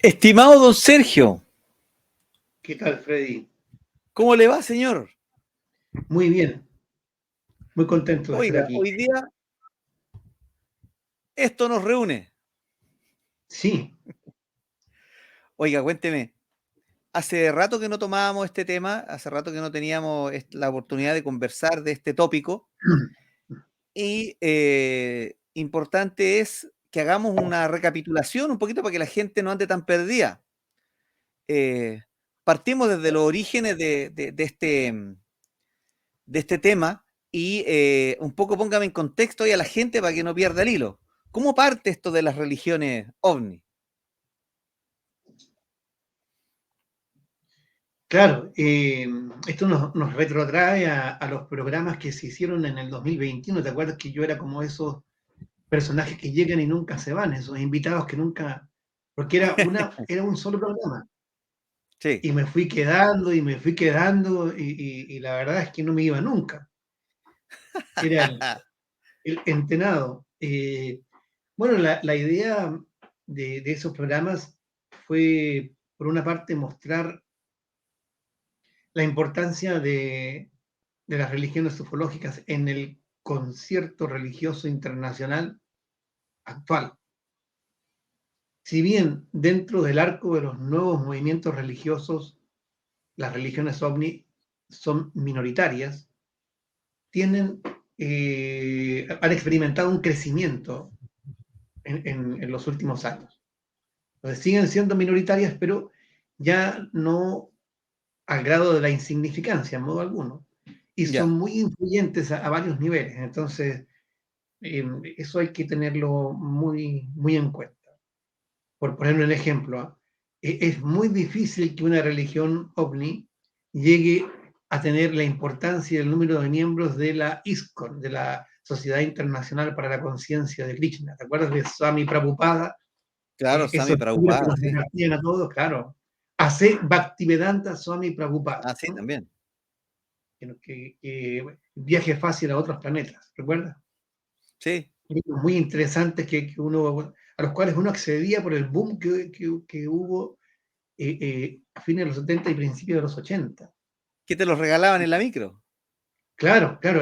Estimado don Sergio, ¿Qué tal, Freddy? ¿cómo le va, señor? Muy bien, muy contento de estar Oiga, aquí. hoy día esto nos reúne. Sí, Oiga, cuénteme, hace rato que no tomábamos este tema, hace rato que no teníamos la oportunidad de conversar de este tópico y importante es que hagamos una recapitulación un poquito para que la gente no ande tan perdida. Eh, Partimos desde los orígenes de este tema y un poco póngame en contexto y a la gente para que no pierda el hilo. ¿Cómo parte esto de las religiones ovni? claro, esto nos retrotrae a los programas que se hicieron en el 2021. ¿Te acuerdas que yo era como esos personajes que llegan y nunca se van, esos invitados que nunca, porque era un solo programa, Sí, y me fui quedando y me fui quedando y la verdad es que no me iba nunca. Era el entenado. Bueno, la idea de esos programas fue, por una parte, mostrar la importancia de las religiones ufológicas en el concierto religioso internacional actual. Si bien dentro del arco de los nuevos movimientos religiosos, las religiones ovni son minoritarias, han experimentado un crecimiento en los últimos años. Entonces, siguen siendo minoritarias, pero ya no al grado de la insignificancia, en modo alguno. Y son ya. muy influyentes a varios niveles. Entonces, eso hay que tenerlo muy, muy en cuenta. Por poner un ejemplo, es muy difícil que una religión ovni llegue a tener la importancia y el número de miembros de la ISKCON, de la Sociedad Internacional para la Conciencia de Krishna. ¿Te acuerdas de Swami Prabhupada? Claro, Sami Esos libros que Prabhupada, nos sí. repartían a todos, claro. Hace Bhaktivedanta Swami Ah, Prabhupada, sí, ¿no? también. Viaje fácil a otros planetas, ¿recuerdas? Sí, Libros muy interesantes a los cuales uno accedía por el boom que hubo a fines de los 70 y principios de los 80. que te los regalaban en la micro. Claro, claro,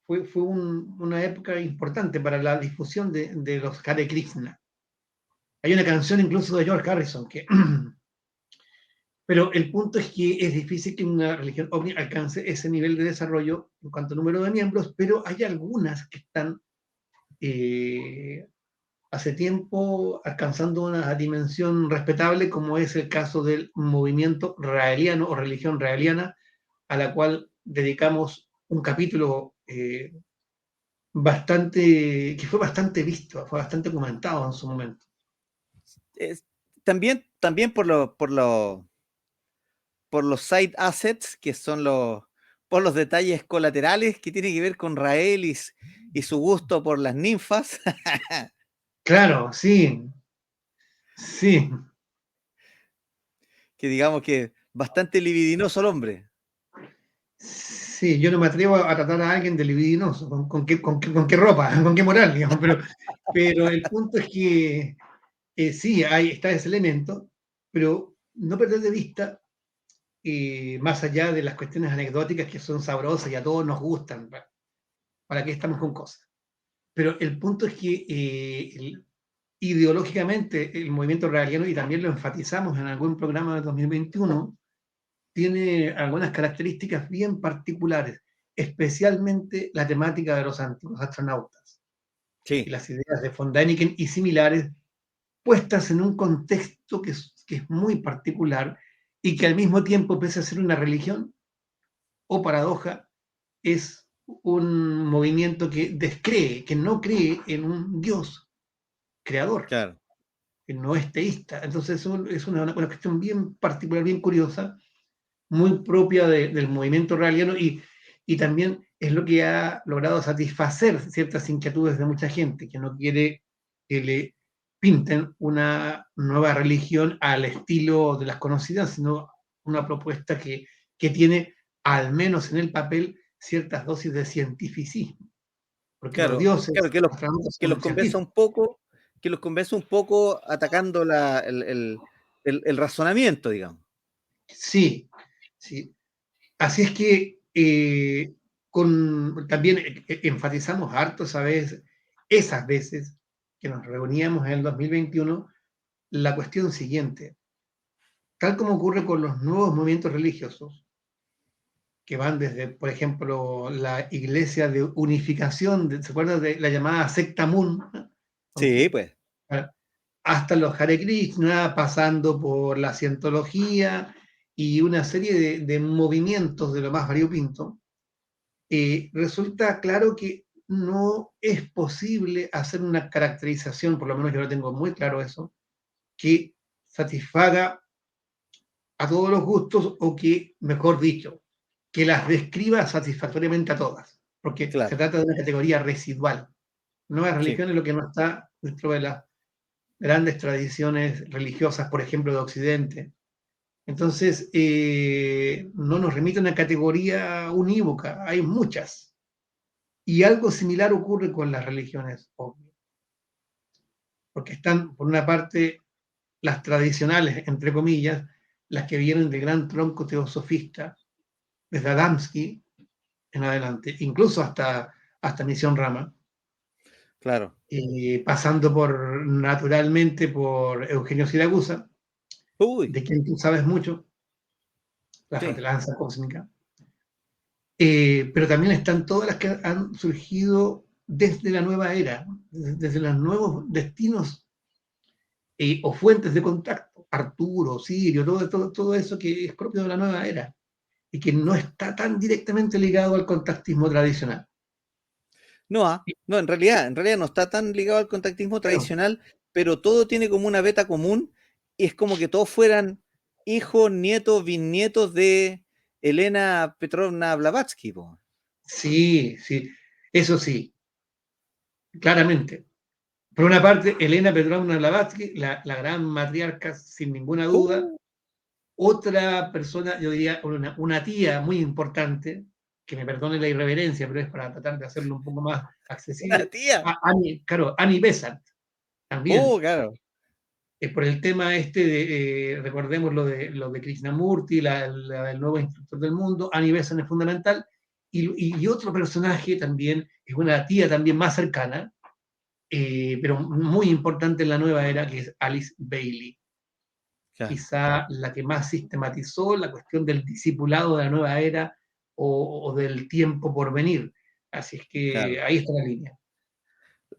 fue una época importante para la difusión de los Hare Krishna. Hay una canción incluso de George Harrison que pero el punto es que es difícil que una religión ovni alcance ese nivel de desarrollo en cuanto a número de miembros, pero hay algunas que están eh, hace tiempo alcanzando una dimensión respetable, como es el caso del movimiento raeliano o religión raeliana, a la cual dedicamos un capítulo que fue bastante visto, fue bastante comentado en su momento. Es- también por los side assets, que son por los detalles colaterales que tiene que ver con Rael y su gusto por las ninfas, Claro, sí, sí. que digamos que bastante libidinoso el hombre. Sí, yo no me atrevo a tratar a alguien de libidinoso, con qué ropa, con qué moral, digamos, pero el punto es que sí, está ese elemento, pero no perder de vista, más allá de las cuestiones anecdóticas que son sabrosas y a todos nos gustan, ¿para qué estamos con cosas? Pero el punto es que ideológicamente el movimiento realiano, y también lo enfatizamos en algún programa de 2021, tiene algunas características bien particulares, especialmente la temática de los antiguos astronautas y Sí, las ideas de von Däniken y similares, puestas en un contexto que es muy particular y que al mismo tiempo, pese a ser una religión o paradoja, es un movimiento que descree, que no cree en un Dios creador, claro. que no es teísta. Entonces es una cuestión bien particular, bien curiosa, muy propia del movimiento raeliano y también es lo que ha logrado satisfacer ciertas inquietudes de mucha gente que no quiere que le pinten una nueva religión al estilo de las conocidas, sino una propuesta que tiene, al menos en el papel, ciertas dosis de cientificismo, porque los Claro, dioses, claro, los astronautas que son los convenza científicos. un poco, que los convence un poco atacando el razonamiento, digamos. Sí, sí. Así es que también enfatizamos harto, ¿sabes? Esas veces que nos reuníamos en el 2021, la cuestión siguiente, tal como ocurre con los nuevos movimientos religiosos, que van desde, por ejemplo, la iglesia de unificación, ¿se acuerdan de la llamada secta Mun? Sí, pues, Hasta los Hare Krishna, pasando por la cientología y una serie de movimientos de lo más variopinto, resulta claro que no es posible hacer una caracterización, por lo menos yo lo tengo muy claro eso, que satisfaga a todos los gustos o que, mejor dicho, que las describa satisfactoriamente a todas, porque se claro, trata de una categoría residual. Nuevas sí. religiones, lo que no está dentro de las grandes tradiciones religiosas, por ejemplo, de Occidente. Entonces, no nos remite a una categoría unívoca, hay muchas. Y algo similar ocurre con las religiones, obvio, porque están, por una parte, las tradicionales, entre comillas, las que vienen del gran tronco teosofista, desde Adamski en adelante, incluso hasta Misión Rama, Claro. pasando naturalmente por Eugenio Siracusa, Uy, de quien tú sabes mucho, la sí. fratelanza cósmica. Pero también están todas las que han surgido desde la nueva era, desde los nuevos destinos o fuentes de contacto, Arturo, Sirio, todo eso que es propio de la nueva era y que no está tan directamente ligado al contactismo tradicional. No, no, en realidad no está tan ligado al contactismo Claro, tradicional, pero todo tiene como una beta común y es como que todos fueran hijos, nietos, bisnietos de Elena Petrovna Blavatsky, po. sí, sí, eso sí, claramente. Por una parte, Elena Petrovna Blavatsky, la gran matriarca, sin ninguna duda. Uh, Otra persona, yo diría una tía muy importante, que me perdone la irreverencia, pero es para tratar de hacerlo un poco más una accesible, tía. Annie, claro, Annie Besant, también, Claro, por el tema recordemos lo de Krishnamurti, el nuevo instructor del mundo, Annie Besant es fundamental, y otro personaje también, es una tía también más cercana, pero muy importante en la nueva era, que es Alice Bailey, claro, quizá la que más sistematizó la cuestión del discipulado de la nueva era o del tiempo por venir. Así es que claro. ahí está la línea.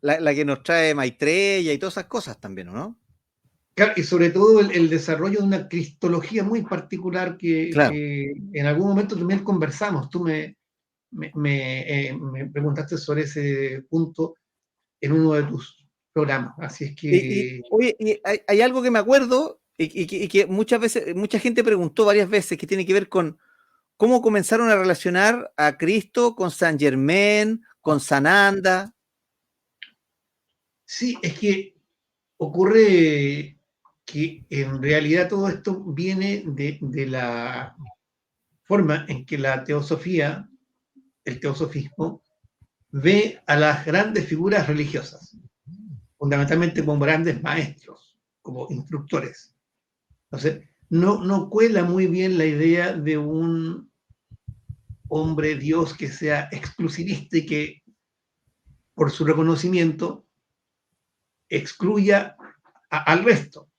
La que nos trae Maitreya y todas esas cosas también, ¿o no? Claro, y sobre todo el desarrollo de una cristología muy particular Claro. que en algún momento también conversamos. Tú me preguntaste sobre ese punto en uno de tus programas. Así es que Oye, y hay algo que me acuerdo y que muchas veces, mucha gente preguntó varias veces que tiene que ver con cómo comenzaron a relacionar a Cristo con San Germain, con Sananda. sí, es que ocurre que en realidad todo esto viene de la forma en que la teosofía, el teosofismo, ve a las grandes figuras religiosas, fundamentalmente como grandes maestros, como instructores. Entonces, no cuela muy bien la idea de un hombre Dios que sea exclusivista y que por su reconocimiento excluya al resto.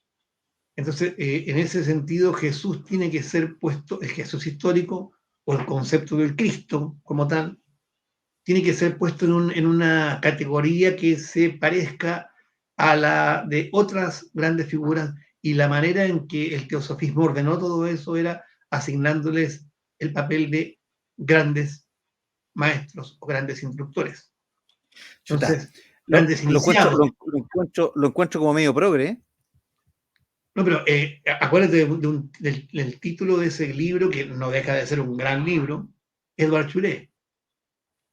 Entonces, en ese sentido, Jesús tiene que ser puesto, el Jesús histórico o el concepto del Cristo como tal, tiene que ser puesto en una categoría que se parezca a la de otras grandes figuras y la manera en que el teosofismo ordenó todo eso era asignándoles el papel de grandes maestros o grandes instructores. Chuta, Entonces, grandes iniciados. lo encuentro como medio progre, ¿eh? No, pero acuérdate del título de ese libro, que no deja de ser un gran libro, Edward Churé,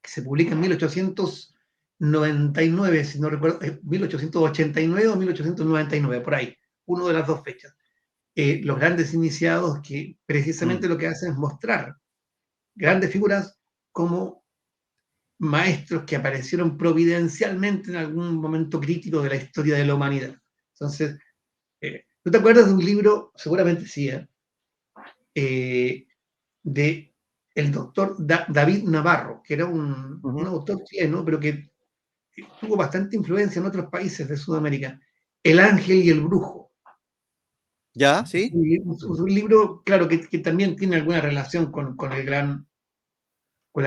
que se publica en 1899, si no recuerdo, 1889 o 1899, por ahí, uno de las dos fechas. Los grandes iniciados que Mm, precisamente lo que hacen es mostrar grandes figuras como maestros que aparecieron providencialmente en algún momento crítico de la historia de la humanidad. Entonces, ¿tú te acuerdas de un libro? Seguramente sí, de el doctor David Navarro, que era un Ujú. autor chileno, pero que tuvo bastante influencia en otros países de Sudamérica. El ángel y el brujo. ¿Ya? Es ¿Sí? un libro, claro, que también tiene alguna relación con la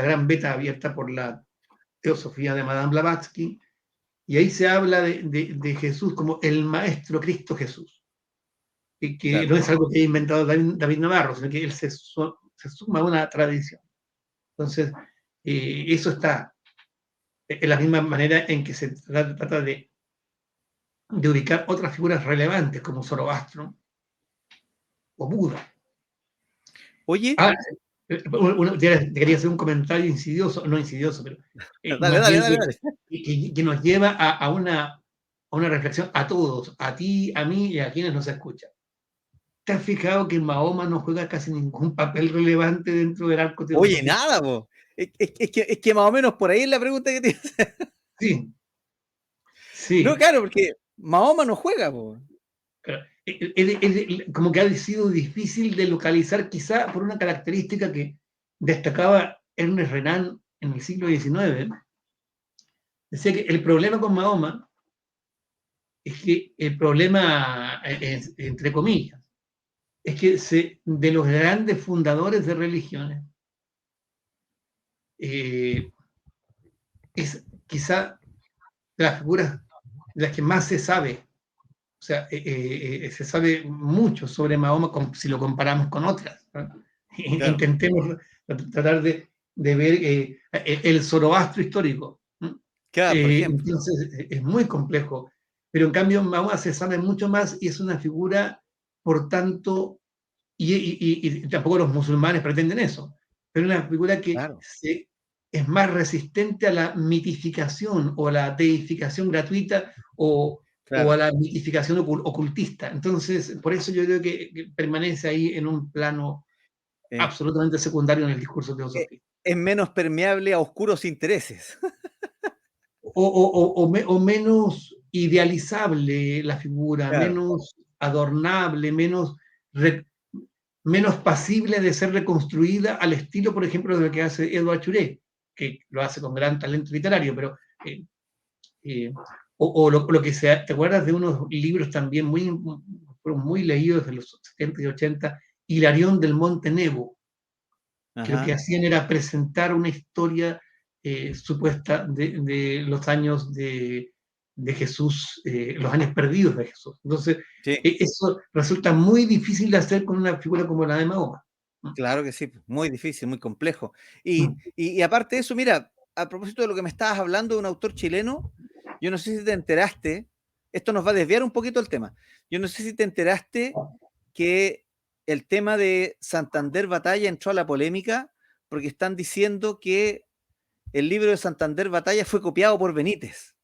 gran beta abierta por la teosofía de Madame Blavatsky, y ahí se habla de Jesús como el Maestro Cristo Jesús, que Claro. no es algo que haya inventado David Navarro, sino que él se suma a una tradición. Entonces, eso está en la misma manera en que se trata de ubicar otras figuras relevantes como Zoroastro o Buda. Oye, Ah, te quería hacer un comentario insidioso, no insidioso, pero dale, más dale, bien dale, dale. que nos lleva a una reflexión a todos, a ti, a mí y a quienes nos escuchan. ¿Te has fijado que Mahoma no juega casi ningún papel relevante dentro del arco Oye, teosófico? nada, po. Es que más o menos por ahí es la pregunta que tienes. Sí, No, sí. claro, porque Mahoma no juega, po. Claro. Como que ha sido difícil de localizar, quizá por una característica que destacaba Ernest Renan en el siglo XIX. Decía que el problema con Mahoma es que el problema, entre comillas, es que de los grandes fundadores de religiones, eh, es quizá de las figuras de las que más se sabe. O sea, se sabe mucho sobre Mahoma si lo comparamos con otras, ¿no? Claro, Intentemos tratar de ver el Zoroastro histórico, ¿no? claro, por ejemplo. Entonces es muy complejo, pero en cambio Mahoma se sabe mucho más y es una figura, por tanto, y tampoco los musulmanes pretenden eso, pero una figura que Claro, es más resistente a la mitificación o a la deificación gratuita o a claro. la mitificación ocultista. Entonces, por eso yo creo que permanece ahí en un plano Eh, absolutamente secundario en el discurso eh, teosófico. es menos permeable a oscuros intereses. O menos idealizable la figura, Claro. menos adornable, re, menos pasible de ser reconstruida al estilo, por ejemplo, de lo que hace Edouard Churé, que lo hace con gran talento literario, pero eh, eh, lo que sea, ¿te acuerdas de unos libros también muy leídos de los 70 y 80? Hilarión del Monte Nebo, que lo que Ajá. hacían era presentar una historia supuesta de los años de Jesús, los años perdidos de Jesús. Entonces, Sí, eso resulta muy difícil de hacer con una figura como la de Mahoma. claro que sí. Muy difícil, muy complejo. Y, Mm. y, y aparte de eso, mira, a propósito de lo que me estabas hablando de un autor chileno, yo no sé si te enteraste, esto nos va a desviar un poquito el tema. Yo no sé si te enteraste que el tema de Santander Batalla entró a la polémica porque están diciendo que el libro de Santander Batalla fue copiado por Benítez.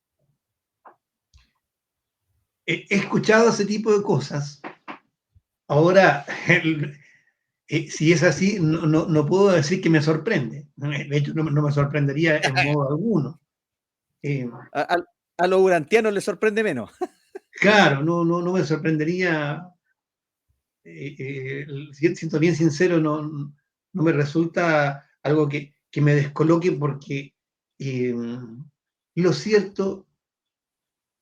He escuchado ese tipo de cosas. Ahora, si es así, no puedo decir que me sorprende. De hecho, no me sorprendería en modo alguno. Eh, A, a los urantianos les sorprende menos. claro, no me sorprendería, siento bien sincero, no me resulta algo que me descoloque porque eh, lo cierto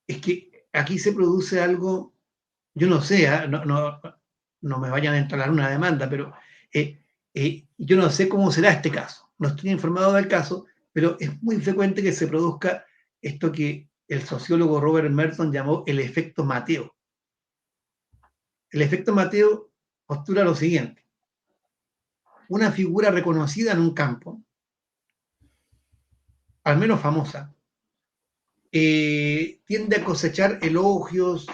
es que aquí se produce algo, yo no sé, no me vayan a entablar una demanda, pero yo no sé cómo será este caso. No estoy informado del caso, pero es muy frecuente que se produzca esto que el sociólogo Robert Merton llamó el efecto Mateo. El efecto Mateo postula lo siguiente: una figura reconocida en un campo, al menos famosa, tiende a cosechar elogios,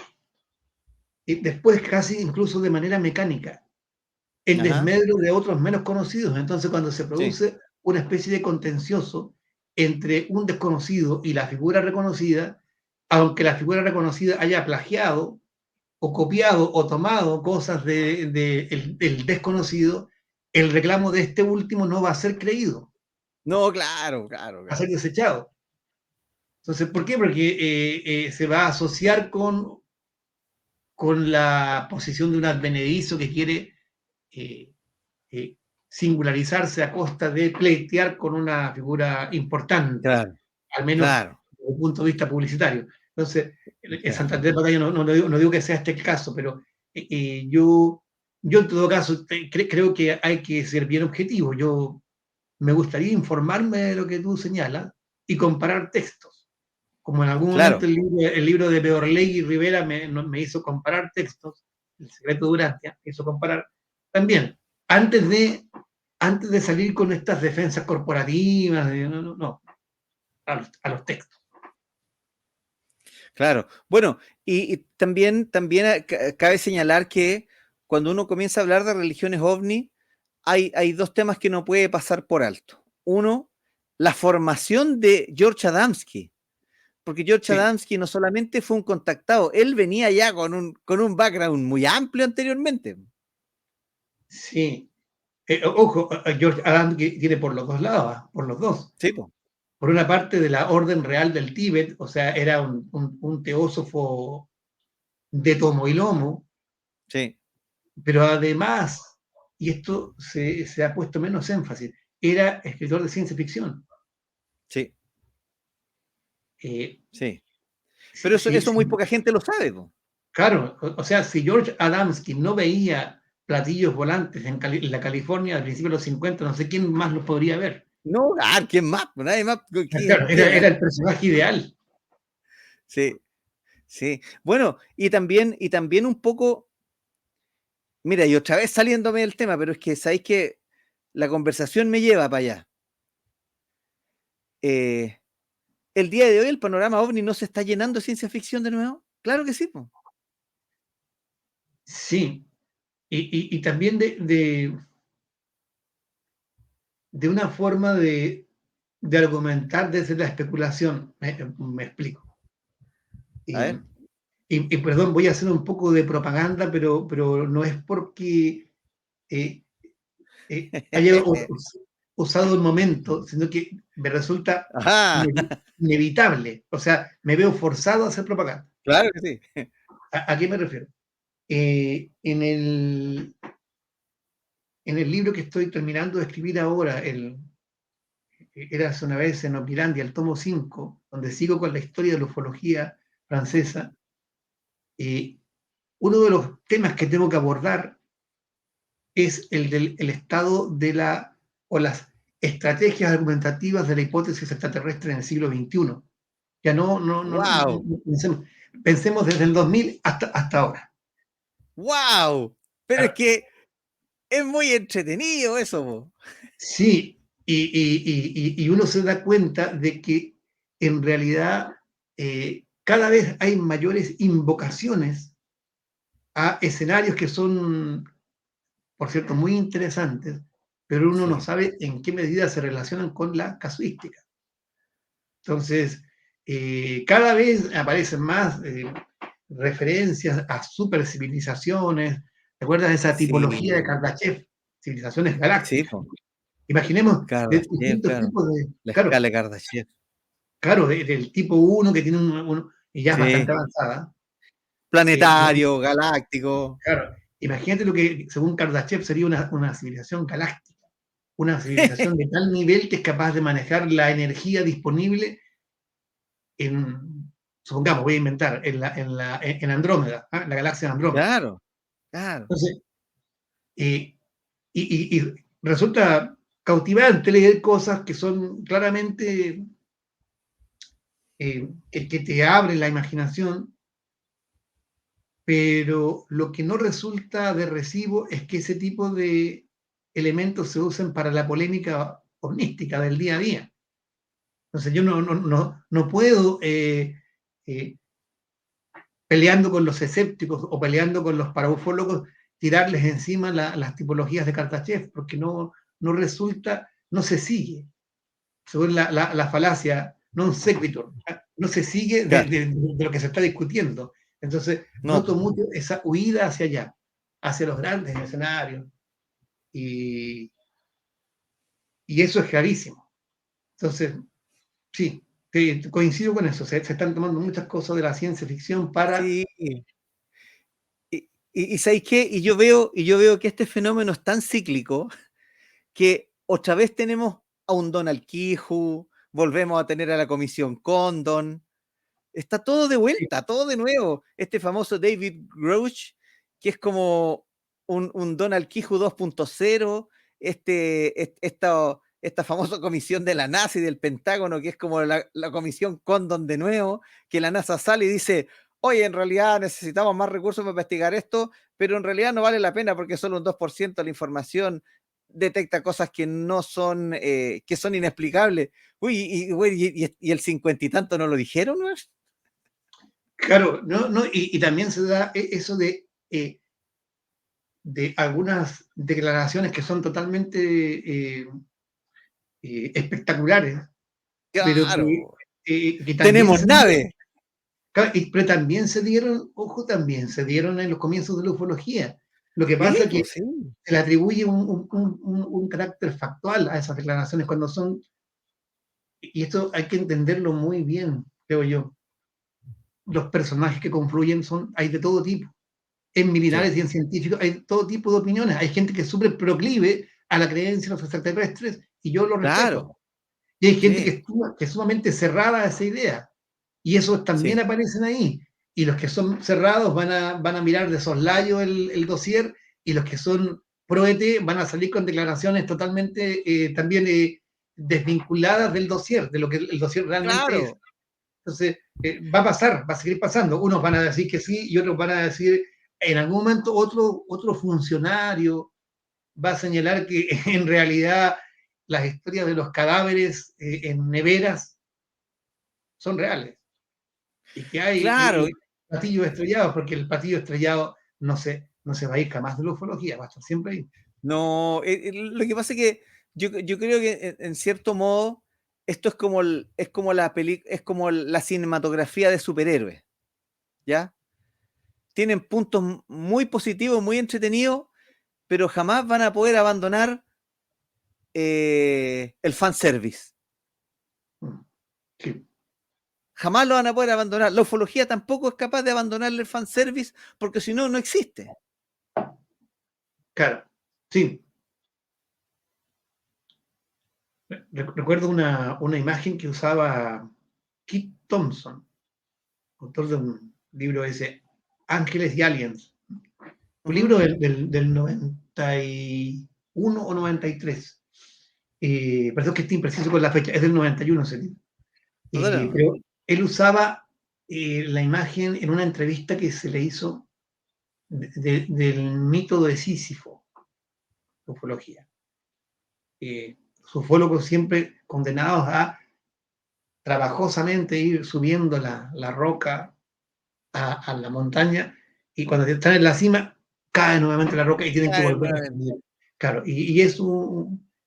después casi incluso de manera mecánica, en Ajá, desmedro de otros menos conocidos. Entonces, cuando se sí, produce una especie de contencioso entre un desconocido y la figura reconocida, aunque la figura reconocida haya plagiado o copiado o tomado cosas del desconocido, el reclamo de este último no va a ser creído. No, claro, claro, va a ser claro. desechado. Entonces, ¿por qué? Porque se va a asociar con la posición de un advenedizo que quiere eh, eh, singularizarse a costa de pleitear con una figura importante, Claro, al menos claro, desde el punto de vista publicitario. Entonces, en claro. Santander Batalla no digo que sea este el caso, pero yo en todo caso creo que hay que ser bien objetivo. Yo me gustaría informarme de lo que tú señalas y comparar textos. Como en algún momento Claro. el libro de Beorlegui y Rivera me hizo comparar textos, El secreto de Urantia, me hizo comparar también, antes de salir con estas defensas corporativas, no, a los textos. Claro. Bueno, y también cabe señalar que cuando uno comienza a hablar de religiones ovni, hay dos temas que no puede pasar por alto. Uno, la formación de George Adamski, porque George Sí, Adamski no solamente fue un contactado, él venía ya con un background muy amplio anteriormente. sí. Ojo, George Adams tiene por los dos lados, por los dos. Sí, po. Por una parte de la Orden Real del Tíbet, o sea, era un teósofo de tomo y lomo, Sí, pero además, y esto se ha puesto menos énfasis, era escritor de ciencia ficción. sí, Eh, sí. Pero si, si, eso muy si, poca gente lo sabe, po. claro, o sea, si George Adamski no veía platillos volantes en la California al principio de los 50, no sé quién más los podría ver. No, ¿quién más? Nadie más. Claro, ¿Quién? era el personaje ideal. Sí, sí. Bueno, y también un poco, mira, y otra vez saliéndome del tema, pero es que sabéis que la conversación me lleva para allá. Eh, el día de hoy el panorama ovni no se está llenando de ciencia ficción de nuevo. Claro que sí, po. Sí, y también de una forma de argumentar desde la especulación. Me explico. A Y, ver. perdón, voy a hacer un poco de propaganda, pero no es porque eh, haya usado el momento, sino que me resulta Ajá, inevitable. O sea, me veo forzado a hacer propaganda. claro que sí. ¿A qué me refiero? En el libro que estoy terminando de escribir ahora, Érase una vez en Opilandia, el tomo 5, donde sigo con la historia de la ufología francesa, uno de los temas que tengo que abordar es el del el estado o las estrategias argumentativas de la hipótesis extraterrestre en el siglo XXI. Ya Wow, no pensemos desde el 2000 hasta ahora. wow. Pero es que es muy entretenido eso, po. Sí, y uno se da cuenta de que en realidad cada vez hay mayores invocaciones a escenarios que son, por cierto, muy interesantes, pero uno no Sí, sabe en qué medida se relacionan con la casuística. Entonces, cada vez aparecen más referencias a supercivilizaciones. ¿Te acuerdas de esa tipología de sí, Kardashev? Civilizaciones sí, galácticas. po. Imaginemos de Kardashev, distintos claro. tipos de, La claro, escala de Kardashev. claro, del tipo uno que tiene y ya es bastante Sí. avanzada. Pero, Planetario, galáctico. claro, imagínate lo que, según Kardashev, sería una civilización galáctica, una civilización de tal nivel que es capaz de manejar la energía disponible supongamos, voy a inventar, en Andrómeda, la galaxia de Andrómeda. Claro, claro. Entonces, eh, y resulta cautivante leer cosas que son claramente que te abren la imaginación, pero lo que no resulta de recibo es que ese tipo de elementos se usen para la polémica omnística del día a día. Entonces yo no puedo, eh, peleando con los escépticos o peleando con los paraufólogos, tirarles encima las tipologías de Kardashev, porque no resulta, no se sigue, según la falacia non sequitur, no se sigue Claro. de lo que se está discutiendo. Entonces, No, noto po. mucho esa huida hacia allá, hacia los grandes escenarios, y, y eso es gravísimo. Entonces, sí, coincido con eso. Se están tomando muchas cosas de la ciencia ficción para... Sí. Y ¿sabéis qué? Y yo veo que este fenómeno es tan cíclico que otra vez tenemos a un Donald Quiju, volvemos a tener a la Comisión Condon, está todo de Sí, vuelta, todo de nuevo. Este famoso David Grush, que es como un Donald Quiju 2.0, esta famosa comisión de la NASA y del Pentágono, que es como la comisión Condon de nuevo, que la NASA sale y dice, oye, en realidad necesitamos más recursos para investigar esto, pero en realidad no vale la pena porque solo un 2% de la información detecta cosas que no son, que son inexplicables. Uy, y el 50 y tanto no lo dijeron, ¿no? claro, no, no, y también se da eso de algunas declaraciones que son totalmente espectaculares, pero Claro. que también Tenemos se dieron, nave. claro, pero también se dieron, ojo, también se dieron en los comienzos de la ufología. Lo que Sí, pasa es que pues sí. se le atribuye un carácter factual a esas declaraciones cuando son, y esto hay que entenderlo muy bien, creo yo. Los personajes que confluyen hay de todo tipo. En Sí, militares y en científicos hay todo tipo de opiniones. Hay gente que es súper proclive a la creencia en los extraterrestres y yo lo respeto. claro. Y hay gente Sí, que es sumamente cerrada a esa idea. Y esos también sí. aparecen ahí. Y los que son cerrados van a mirar de soslayo el dossier y los que son pro ET van a salir con declaraciones totalmente también desvinculadas del dossier, de lo que el dossier realmente es. Claro. Entonces, va a pasar, va a seguir pasando. Unos van a decir que sí y otros van a decir, en algún momento otro funcionario va a señalar que en realidad las historias de los cadáveres en neveras son reales y que hay Claro. platillos estrellados, porque el platillo estrellado no se va a ir jamás de la ufología, va a estar siempre ahí. No, lo que pasa es que yo creo que en cierto modo esto es como es como la cinematografía de superhéroes, ¿ya? Tienen puntos muy positivos, muy entretenidos, pero jamás van a poder abandonar el fanservice. Mm, sí, Jamás lo van a poder abandonar. La ufología tampoco es capaz de abandonar el fanservice porque si no, no existe. claro, sí. Recuerdo una imagen que usaba Kit Thompson, autor de un libro ese, Ángeles y Aliens, un Ujú. libro del 91 o 93. Perdón que esté impreciso con la fecha, es del 91 ese libro. No, dale, no. Pero él usaba la imagen en una entrevista que se le hizo del mito de Sísifo, ufología. Los ufólogos siempre condenados a trabajosamente ir subiendo la roca a la montaña y cuando están en la cima cae nuevamente la roca y tienen que Cae volver a nuevamente. subir. Claro, y es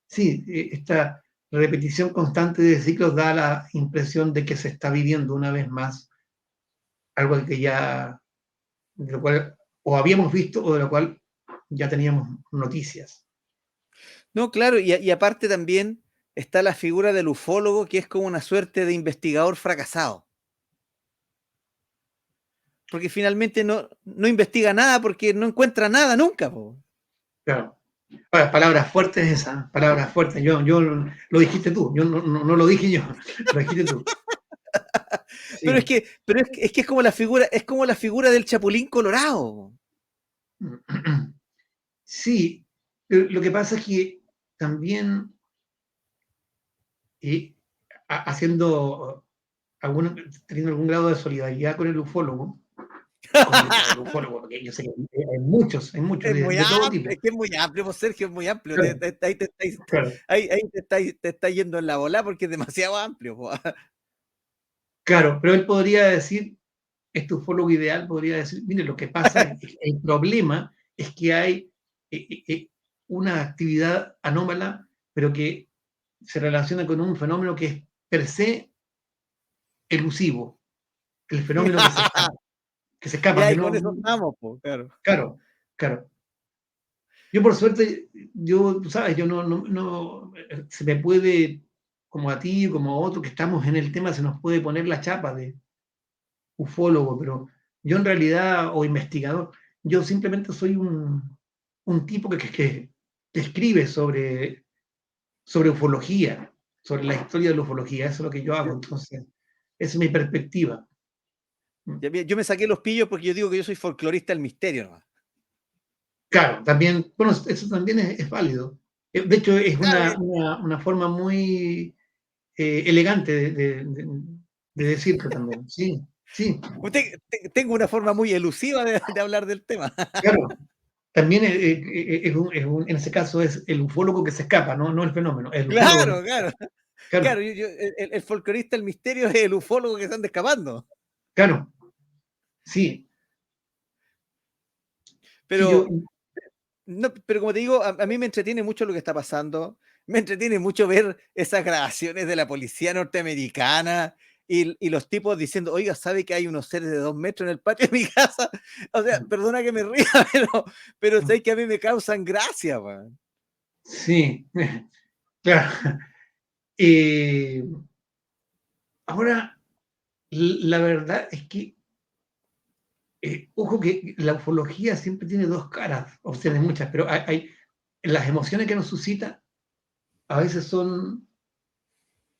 sí, esta repetición constante de ciclos da la impresión de que se está viviendo una vez más algo que ya, de lo cual o habíamos visto o de lo cual ya teníamos noticias. No, claro, y aparte también está la figura del ufólogo, que es como una suerte de investigador fracasado, porque finalmente no investiga nada porque no encuentra nada nunca, po. Claro. Palabras fuertes esas, palabras fuertes. Yo lo dijiste tú, yo no lo dije yo, lo dijiste tú. Sí. Es que es como la figura del Chapulín Colorado. Sí, pero lo que pasa es que también eh, haciendo teniendo algún grado de solidaridad con el ufólogo, con el ufólogo, porque yo sé que hay muchos Es muy de todo amplio, tipo. es que es muy amplio, pues, Sergio, es muy amplio. Claro, claro, Ahí te estáis yendo en la bola porque es demasiado amplio, po. claro, pero él podría decir, este ufólogo ideal podría decir, mire, lo que pasa, el problema es que hay una actividad anómala, pero que se relaciona con un fenómeno que es per se elusivo, el fenómeno que se escapa, Ya, que y con no, eso estamos, po, claro. claro, claro. Yo por suerte, yo, tú sabes, yo no se me puede como a ti, como a otros que estamos en el tema, se nos puede poner la chapa de ufólogo, pero yo en realidad, o investigador, yo simplemente soy un tipo que escribe sobre ufología, sobre la historia de la ufología, eso es lo que yo hago, Yo, entonces, esa es mi perspectiva. yo me saqué los pillos porque yo digo que yo soy folclorista del misterio, ¿no? Claro, también, bueno, eso también es válido. De hecho, es Claro, una forma muy elegante de decirlo también. Sí, sí, tengo una forma muy elusiva de hablar del tema. claro. También en ese caso es el ufólogo que se escapa, no, no el fenómeno, el ufólogo. Claro, claro, Claro, claro. El folclorista del misterio es el ufólogo que se anda escapando. claro, sí, sí, yo, Pero, no, pero como te digo, a mí me entretiene mucho lo que está pasando. Me entretiene mucho ver esas grabaciones de la policía norteamericana y los tipos diciendo, oiga, ¿sabe que hay unos seres de 2 metros en el patio de mi casa? O sea, perdona que me ría, pero sé que a mí me causan gracia, man. sí, claro. Eh, ahora, la verdad es que, ojo que la ufología siempre tiene dos caras, o sea, de muchas, pero las emociones que nos suscita a veces son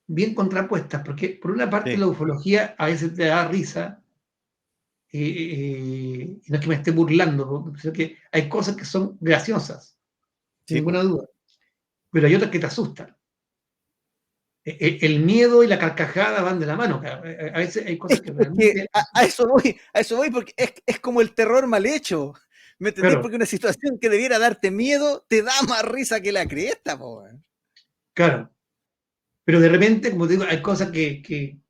bien contrapuestas, porque por una parte Sí, la ufología a veces te da risa, y no es que me esté burlando, sino que hay cosas que son graciosas, sin sí, ninguna po. duda, pero hay otras que te asustan. El miedo y la carcajada van de la mano. A veces hay cosas que Es que realmente, a eso voy porque es como el terror mal hecho. ¿Me entendés? claro, Porque una situación que debiera darte miedo te da más risa que la cresta, po, weón. claro, pero de repente, como te digo, hay cosas que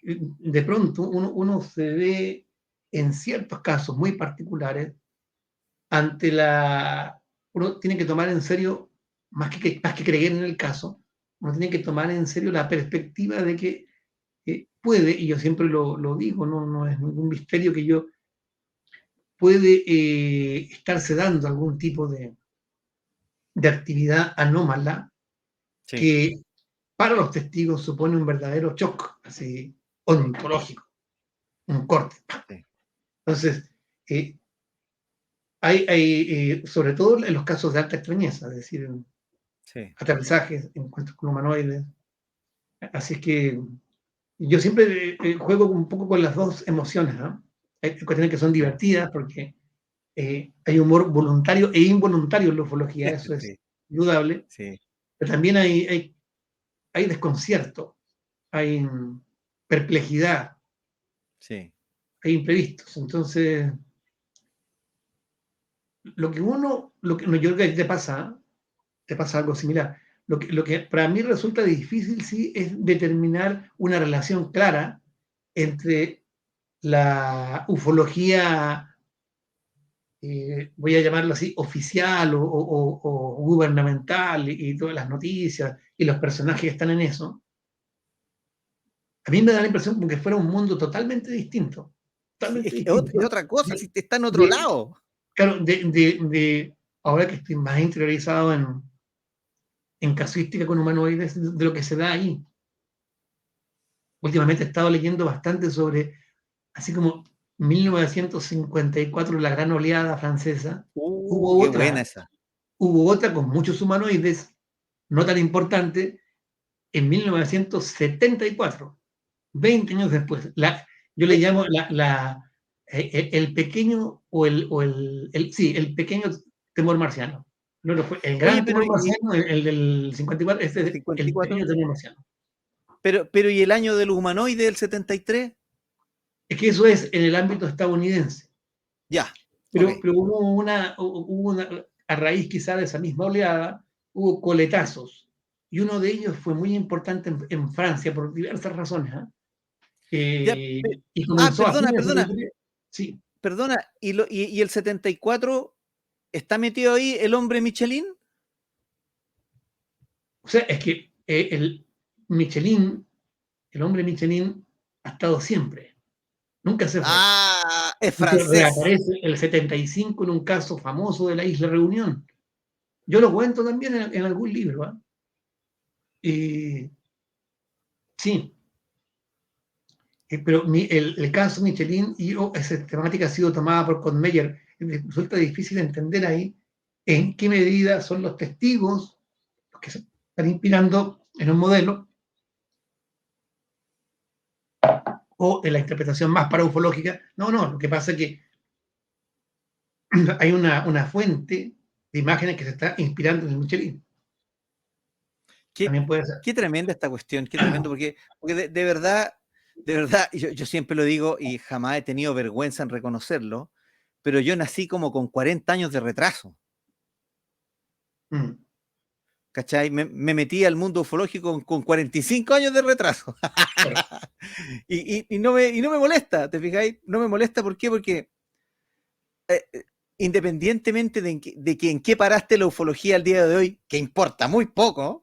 de pronto uno se ve en ciertos casos muy particulares ante la... Uno tiene que tomar en serio, más que creer en el caso, uno tiene que tomar en serio la perspectiva de que puede, y yo siempre lo digo, no, no es ningún misterio que yo puede estarse dando algún tipo de actividad anómala Sí, que para los testigos supone un verdadero shock, así, ontológico, un corte. sí, Entonces, eh, sobre todo en los casos de alta extrañeza, es decir, sí. aterrizajes, encuentros con humanoides. Así es que yo siempre juego un poco con las dos emociones, ¿no? Hay cuestiones que son divertidas porque hay humor voluntario e involuntario en la ufología, eso es Sí, indudable, sí, pero también hay desconcierto, hay perplejidad, sí. hay imprevistos. Entonces, yo creo que a ti te pasa algo similar. Lo que para mí resulta difícil, sí, es determinar una relación clara entre la ufología, voy a llamarlo así, oficial o gubernamental y todas las noticias y los personajes que están en eso. A mí me da la impresión como que fuera un mundo Sí, totalmente es distinto. otra cosa, De, si te está en otro de- lado. claro, ahora que estoy más interiorizado en casuística con humanoides, de lo que se da ahí. Últimamente he estado leyendo bastante sobre, así como 1954, la gran oleada francesa. Hubo Qué buena otra, esa. hubo otra con muchos humanoides, no tan importante, en 1974, 20 años después. Yo le Eh, llamo el pequeño sí, el pequeño temor marciano. No lo fue. El Oye, gran temor marciano, el del 54, este el es el 54, pequeño temor marciano. pero ¿y el año del humanoide del 73? Es que eso es en el ámbito estadounidense. Ya, ok. Pero a raíz quizá de esa misma oleada, hubo coletazos. Y uno de ellos fue muy importante en Francia por diversas razones. Ya, Y comenzó a perdona, fines del perdona, 73. Sí, perdona. ¿Y el 74 está metido ahí el hombre Michelin? o sea, es que Michelin, el hombre Michelin, ha estado siempre, nunca se fue. Ah, es De hecho, francés. reaparece el 75 en un caso famoso de la isla Reunión. Yo lo cuento también en algún libro. ¿Eh? Sí, pero el caso Michelin y esa temática ha sido tomada por Kottmeyer. Resulta difícil entender ahí en qué medida son los testigos los que se están inspirando en un modelo o en la interpretación más paraufológica. No, lo que pasa es que hay una fuente de imágenes que se está inspirando en el Michelin. Qué, También puede ser. qué tremenda esta cuestión, qué tremendo, porque de verdad, yo siempre lo digo y jamás he tenido vergüenza en reconocerlo, pero yo nací como con 40 años de retraso. Mm, ¿Cachai? Me metí al mundo ufológico con 45 años de retraso. claro. y no me molesta, ¿te fijáis? No me molesta, ¿por qué? Porque independientemente de que en qué paraste la ufología al día de hoy, que importa muy poco,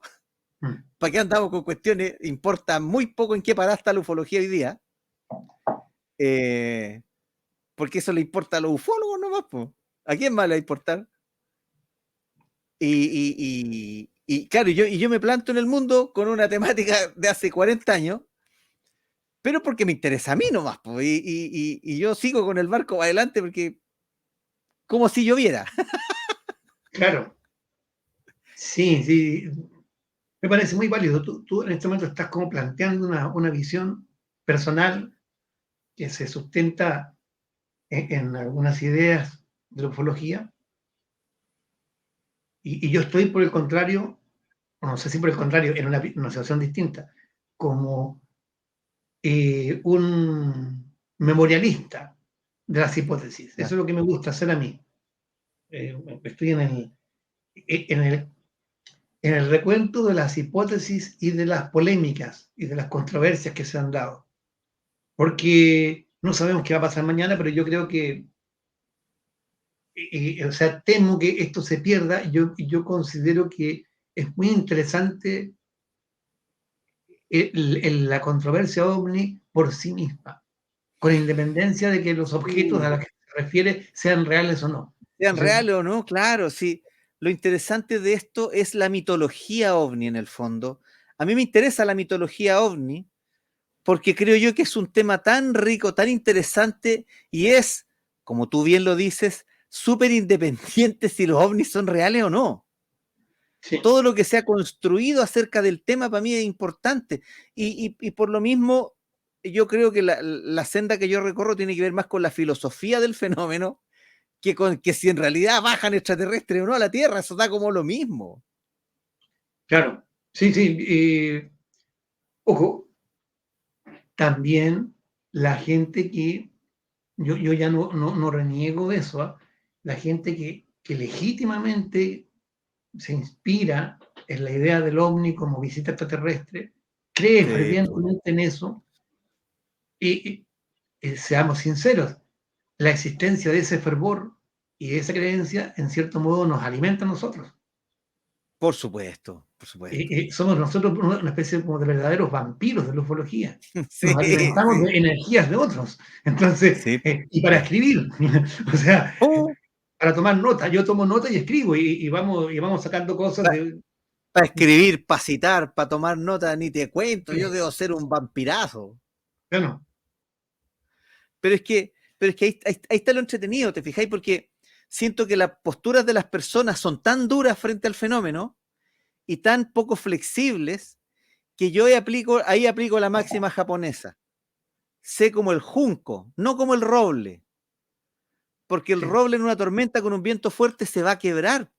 Mm, ¿para qué andamos con cuestiones? Importa muy poco en qué paraste la ufología hoy día, eh, porque eso le importa a los ufólogos nomás, po. ¿A quién más le va a importar? Y claro, yo me planto en el mundo con una temática de hace 40 años, pero porque me interesa a mí nomás, po, y yo sigo con el barco adelante porque como si lloviera. claro. Sí, sí. Me parece muy válido. Tú en este momento estás como planteando una visión personal que se sustenta en algunas ideas de la ufología, y yo estoy por el contrario, o no sé si por el contrario, en una situación distinta, como un memorialista de las hipótesis. Ya. Eso es lo que me gusta hacer a mí. Estoy en el, en el recuento de las hipótesis y de las polémicas y de las controversias que se han dado. Porque no sabemos qué va a pasar mañana, pero yo creo que, o sea, temo que esto se pierda. Yo considero que es muy interesante la controversia ovni por sí misma, con independencia de que los objetos a Uh, los que se refiere sean reales o no. Sean Entonces, reales o no, claro, sí. Lo interesante de esto es la mitología ovni en el fondo. A mí me interesa la mitología ovni porque creo yo que es un tema tan rico, tan interesante y es, como tú bien lo dices, súper independiente si los ovnis son reales o no. sí, Todo lo que se ha construido acerca del tema para mí es importante y por lo mismo yo creo que la senda que yo recorro tiene que ver más con la filosofía del fenómeno que con que si en realidad bajan extraterrestres o no a la Tierra, eso da como lo mismo. claro. Sí, sí. Ojo, también la gente que, yo ya no reniego de eso, ¿ah? La gente que legítimamente se inspira en la idea del ovni como visita extraterrestre, cree Sí, pues. fervientemente en eso, y seamos sinceros, la existencia de ese fervor y de esa creencia, en cierto modo, nos alimenta a nosotros. Por supuesto, por supuesto. Somos nosotros una especie como de verdaderos vampiros de la ufología. Sí, Nos alimentamos sí, de energías de otros. Entonces, sí, y para sí. escribir, o sea, Oh, para tomar nota, yo tomo nota y escribo, y vamos sacando cosas de... para escribir, para citar, para tomar nota, ni te cuento, yo debo ser un vampirazo. Bueno, Pero es que ahí está lo entretenido, ¿te fijáis? Porque siento que las posturas de las personas son tan duras frente al fenómeno y tan poco flexibles que ahí aplico la máxima japonesa. Sé como el junco, no como el roble, porque el sí, roble en una tormenta con un viento fuerte se va a quebrar,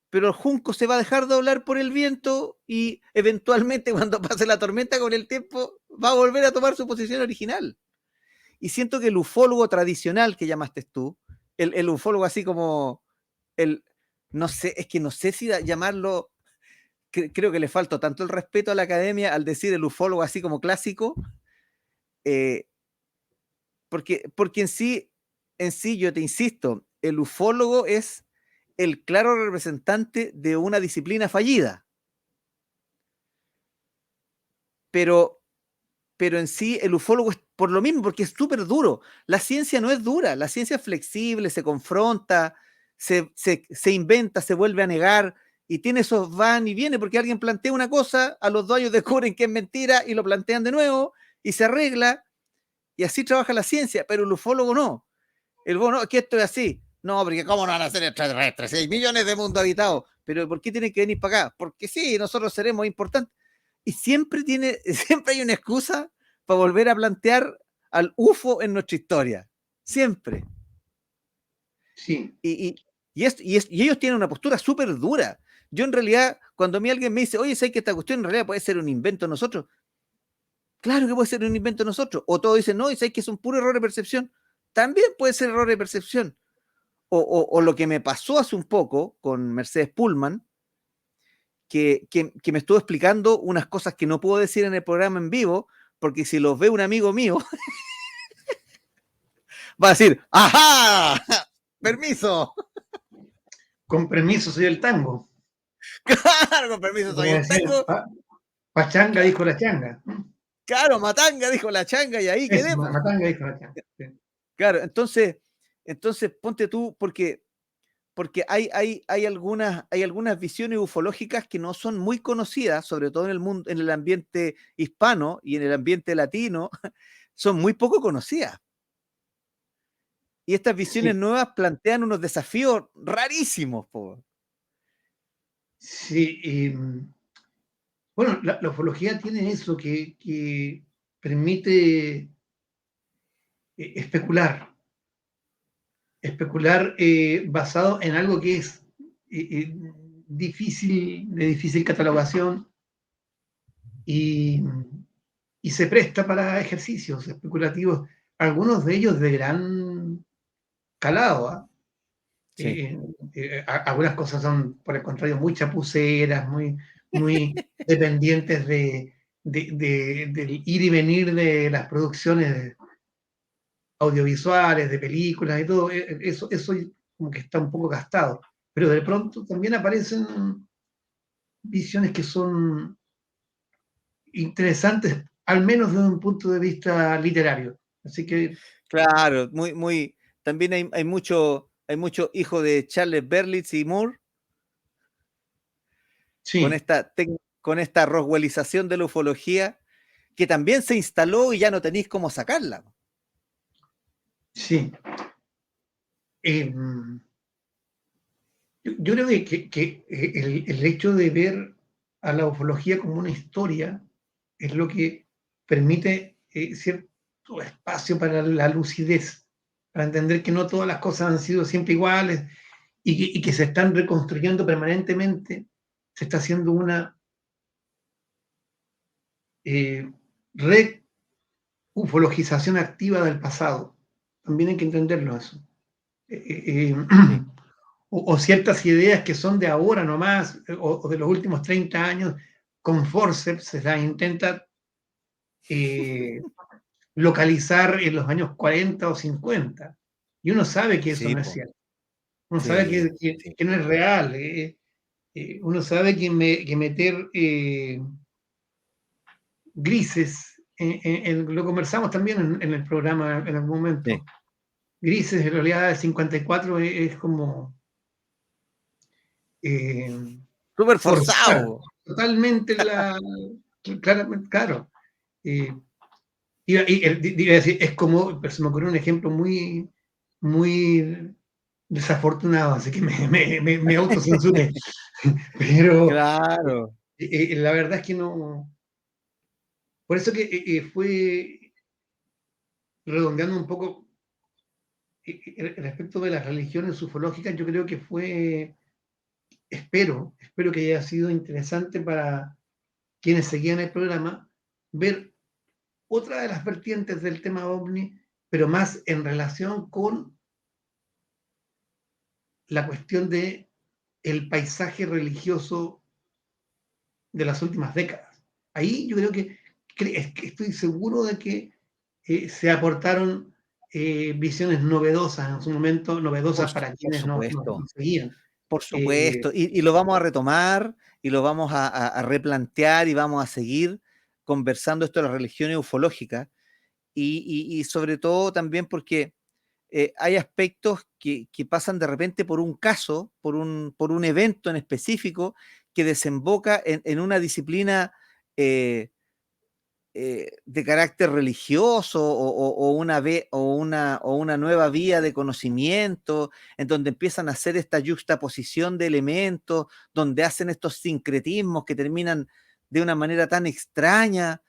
pero el junco se va a dejar doblar por el viento y eventualmente cuando pase la tormenta con el tiempo va a volver a tomar su posición original. Y siento que el ufólogo tradicional que llamaste tú, el ufólogo así como el, no sé, es que no sé si llamarlo, creo que le falta tanto el respeto a la academia al decir el ufólogo así como clásico, eh, porque en sí, yo te insisto, el ufólogo es el claro representante de una disciplina fallida, pero, pero en sí el ufólogo es por lo mismo, porque es súper duro. La ciencia no es dura, la ciencia es flexible, se confronta, se inventa, se vuelve a negar, y tiene esos van y viene, porque alguien plantea una cosa, a los 2 años descubren que es mentira y lo plantean de nuevo y se arregla, y así trabaja la ciencia, pero el ufólogo no. El ufólogo, no, que esto es así. No, porque ¿cómo no van a ser extraterrestres? 6 millones de mundos habitados. Pero ¿por qué tienen que venir para acá? Porque sí, nosotros seremos importantes. Y siempre siempre hay una excusa para volver a plantear al UFO en nuestra historia. Siempre. Sí. Y ellos tienen una postura súper dura. Yo en realidad, cuando a mí alguien me dice, oye, ¿sabes que esta cuestión en realidad puede ser un invento de nosotros? Claro que puede ser un invento de nosotros. O todos dicen, no, y sabes que es un puro error de percepción. También puede ser error de percepción. O lo que me pasó hace un poco con Mercedes Pullman, que me estuvo explicando unas cosas que no puedo decir en el programa en vivo, porque si los ve un amigo mío, va a decir, ¡ajá! ¡Permiso! Con permiso, soy el tango. Claro, con permiso, soy Como el decía, tango. Pachanga Claro, dijo la changa. claro, matanga, dijo la changa, y ahí Es quedé, po. Matanga dijo la changa. Sí. Claro, entonces ponte tú, porque hay algunas visiones ufológicas que no son muy conocidas, sobre todo en el mundo, en el ambiente hispano y en el ambiente latino, son muy poco conocidas. Y estas visiones Sí, nuevas plantean unos desafíos rarísimos, po. sí, bueno, la ufología tiene eso que permite especular, basado en algo que es de difícil catalogación y, y se presta para ejercicios especulativos, algunos de ellos de gran calado. ¿Ah? Sí. Algunas cosas son, por el contrario, muy chapuceras, muy dependientes del ir y venir de las producciones audiovisuales, de películas y todo. Eso como que está un poco gastado. Pero de pronto también aparecen visiones que son interesantes, al menos desde un punto de vista literario. Así que Claro, también hay mucho hijo de Charles Berlitz y Moore con sí, esta roswellización de la ufología, que también se instaló y ya no tenéis cómo sacarla. sí. Eh, yo creo que el hecho de ver a la ufología como una historia es lo que permite cierto espacio para la lucidez, para entender que no todas las cosas han sido siempre iguales y que se están reconstruyendo permanentemente. Se está haciendo una eh, re-ufologización activa del pasado. También hay que entenderlo eso. Sí. O ciertas ideas que son de ahora nomás, o de los últimos 30 años, con forceps se las intenta localizar en los años 40 o 50. Y uno sabe que eso Sí, no es po. cierto. Uno sabe Sí, sí. que no es real. Uno sabe que meter grises, lo conversamos también en el programa en algún momento. Sí. Grises en realidad el 54 es como Súper forzar forzado. totalmente claramente, claro. Eh, iba a decir, es como, pero se me ocurrió un ejemplo muy desafortunado, así que me autocensuré. Pero Claro. la verdad es que no. Por eso que fue redondeando un poco respecto de las religiones ufológicas, yo creo que fue, espero que haya sido interesante para quienes seguían el programa, ver otra de las vertientes del tema OVNI, pero más en relación con la cuestión de el paisaje religioso de las últimas décadas. Ahí yo creo que estoy seguro de que se aportaron visiones novedosas en su momento, Por, novedosas su- para por quienes no supuesto. seguían. Por Eh, supuesto. Y lo vamos a retomar y lo vamos a replantear y vamos a seguir conversando esto de las religiones ufológicas y sobre todo también porque hay aspectos que pasan de repente por un caso, por un evento en específico que desemboca en una disciplina eh, de carácter religioso o una nueva vía de conocimiento, en donde empiezan a hacer esta yuxtaposición de elementos, donde hacen estos sincretismos que terminan de una manera tan extraña,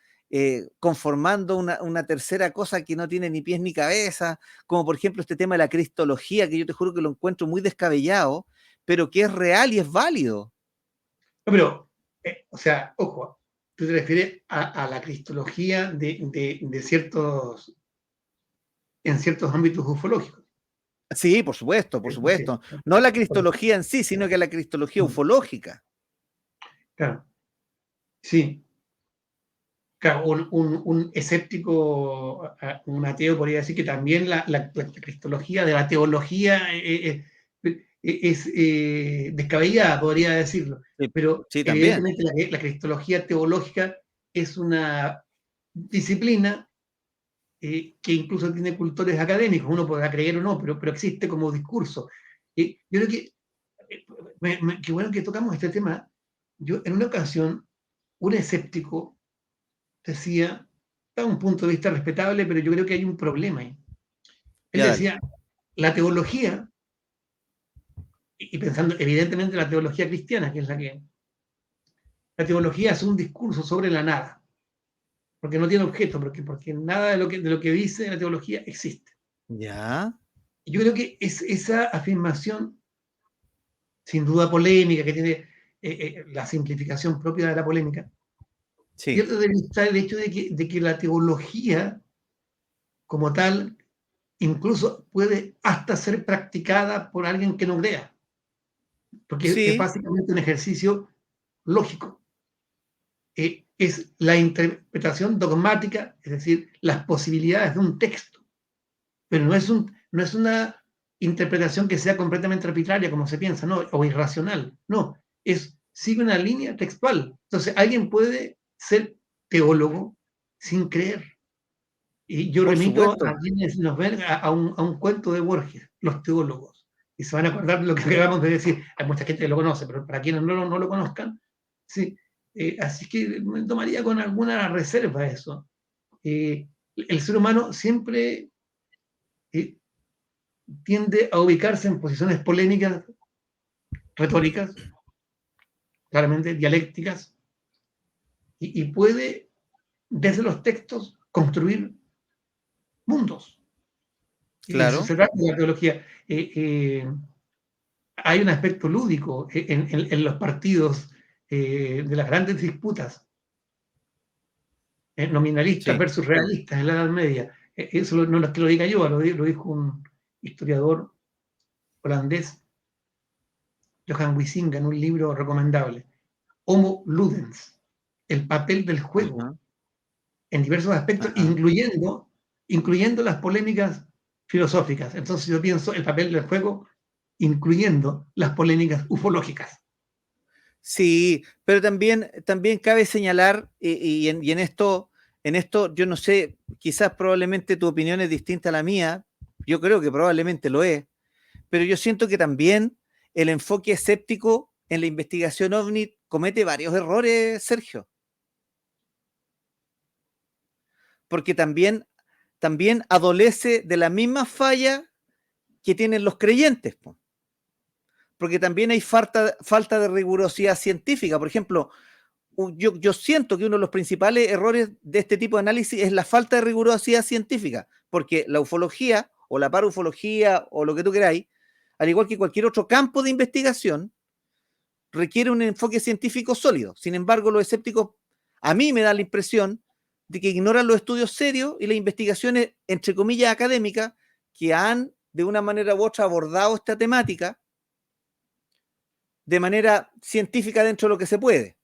conformando una tercera cosa que no tiene ni pies ni cabeza, como por ejemplo este tema de la cristología, que yo te juro que lo encuentro muy descabellado, pero que es real y es válido. No, pero, o sea, ojo, tú te refieres a la cristología de ciertos, en ciertos ámbitos ufológicos. Sí, por supuesto, por Sí, supuesto. No la cristología en sí, sino que la cristología ufológica. claro, sí. Claro, un escéptico, un ateo podría decir que también la cristología de la teología es descabellada, podría decirlo. Sí, Pero sí, también. evidentemente la cristología teológica es una disciplina que incluso tiene cultores académicos, uno podrá creer o no, pero existe como discurso. Yo creo que, qué bueno que tocamos este tema. Yo en una ocasión, un escéptico decía, da un punto de vista respetable, pero yo creo que hay un problema ahí. Él Ya dale. decía, la teología, y pensando evidentemente en la teología cristiana, que es la teología es un discurso sobre la nada, porque no tiene objeto, porque nada de lo que dice la teología existe. Ya, Y yo creo que es esa afirmación, sin duda polémica, que tiene la simplificación propia de la polémica, sí, pierde de vista el hecho de que la teología como tal incluso puede hasta ser practicada por alguien que no crea, porque es sí, básicamente un ejercicio lógico. Es la interpretación dogmática, es decir, las posibilidades de un texto, pero no es una interpretación que sea completamente arbitraria, como se piensa, ¿no? O irracional, no, sigue una línea textual. Entonces, alguien puede ser teólogo sin creer. Y yo por remito a supuesto. quienes nos ven a un cuento de Borges, Los teólogos, y se van a acordar de lo que acabamos de decir. Hay mucha gente que lo conoce, pero para quienes no lo conozcan, sí. Así que me tomaría con alguna reserva eso. El ser humano siempre eh, tiende a ubicarse en posiciones polémicas, retóricas, claramente dialécticas, y puede, desde los textos, construir mundos. Y de eso Claro, se trata de la teología. Hay un aspecto lúdico en los partidos de las grandes disputas, nominalistas sí. versus realistas en la Edad Media. Eso no es que lo diga yo, lo dijo un historiador holandés, Johan Huizinga, en un libro recomendable, Homo Ludens, el papel del juego, Ajá, en diversos aspectos, ajá. incluyendo las polémicas filosóficas. Entonces yo pienso el papel del juego, incluyendo las polémicas ufológicas. Sí, pero también cabe señalar, y en esto, yo no sé, quizás probablemente tu opinión es distinta a la mía, yo creo que probablemente lo es, pero yo siento que también el enfoque escéptico en la investigación OVNI comete varios errores, Sergio, porque también adolece de la misma falla que tienen los creyentes, po. Porque también hay falta de rigurosidad científica. Por ejemplo, yo siento que uno de los principales errores de este tipo de análisis es la falta de rigurosidad científica, porque la ufología o la parufología o lo que tú queráis, al igual que cualquier otro campo de investigación, requiere un enfoque científico sólido. Sin embargo, los escépticos, a mí me da la impresión de que ignoran los estudios serios y las investigaciones, entre comillas, académicas, que han, de una manera u otra, abordado esta temática de manera científica dentro de lo que se puede.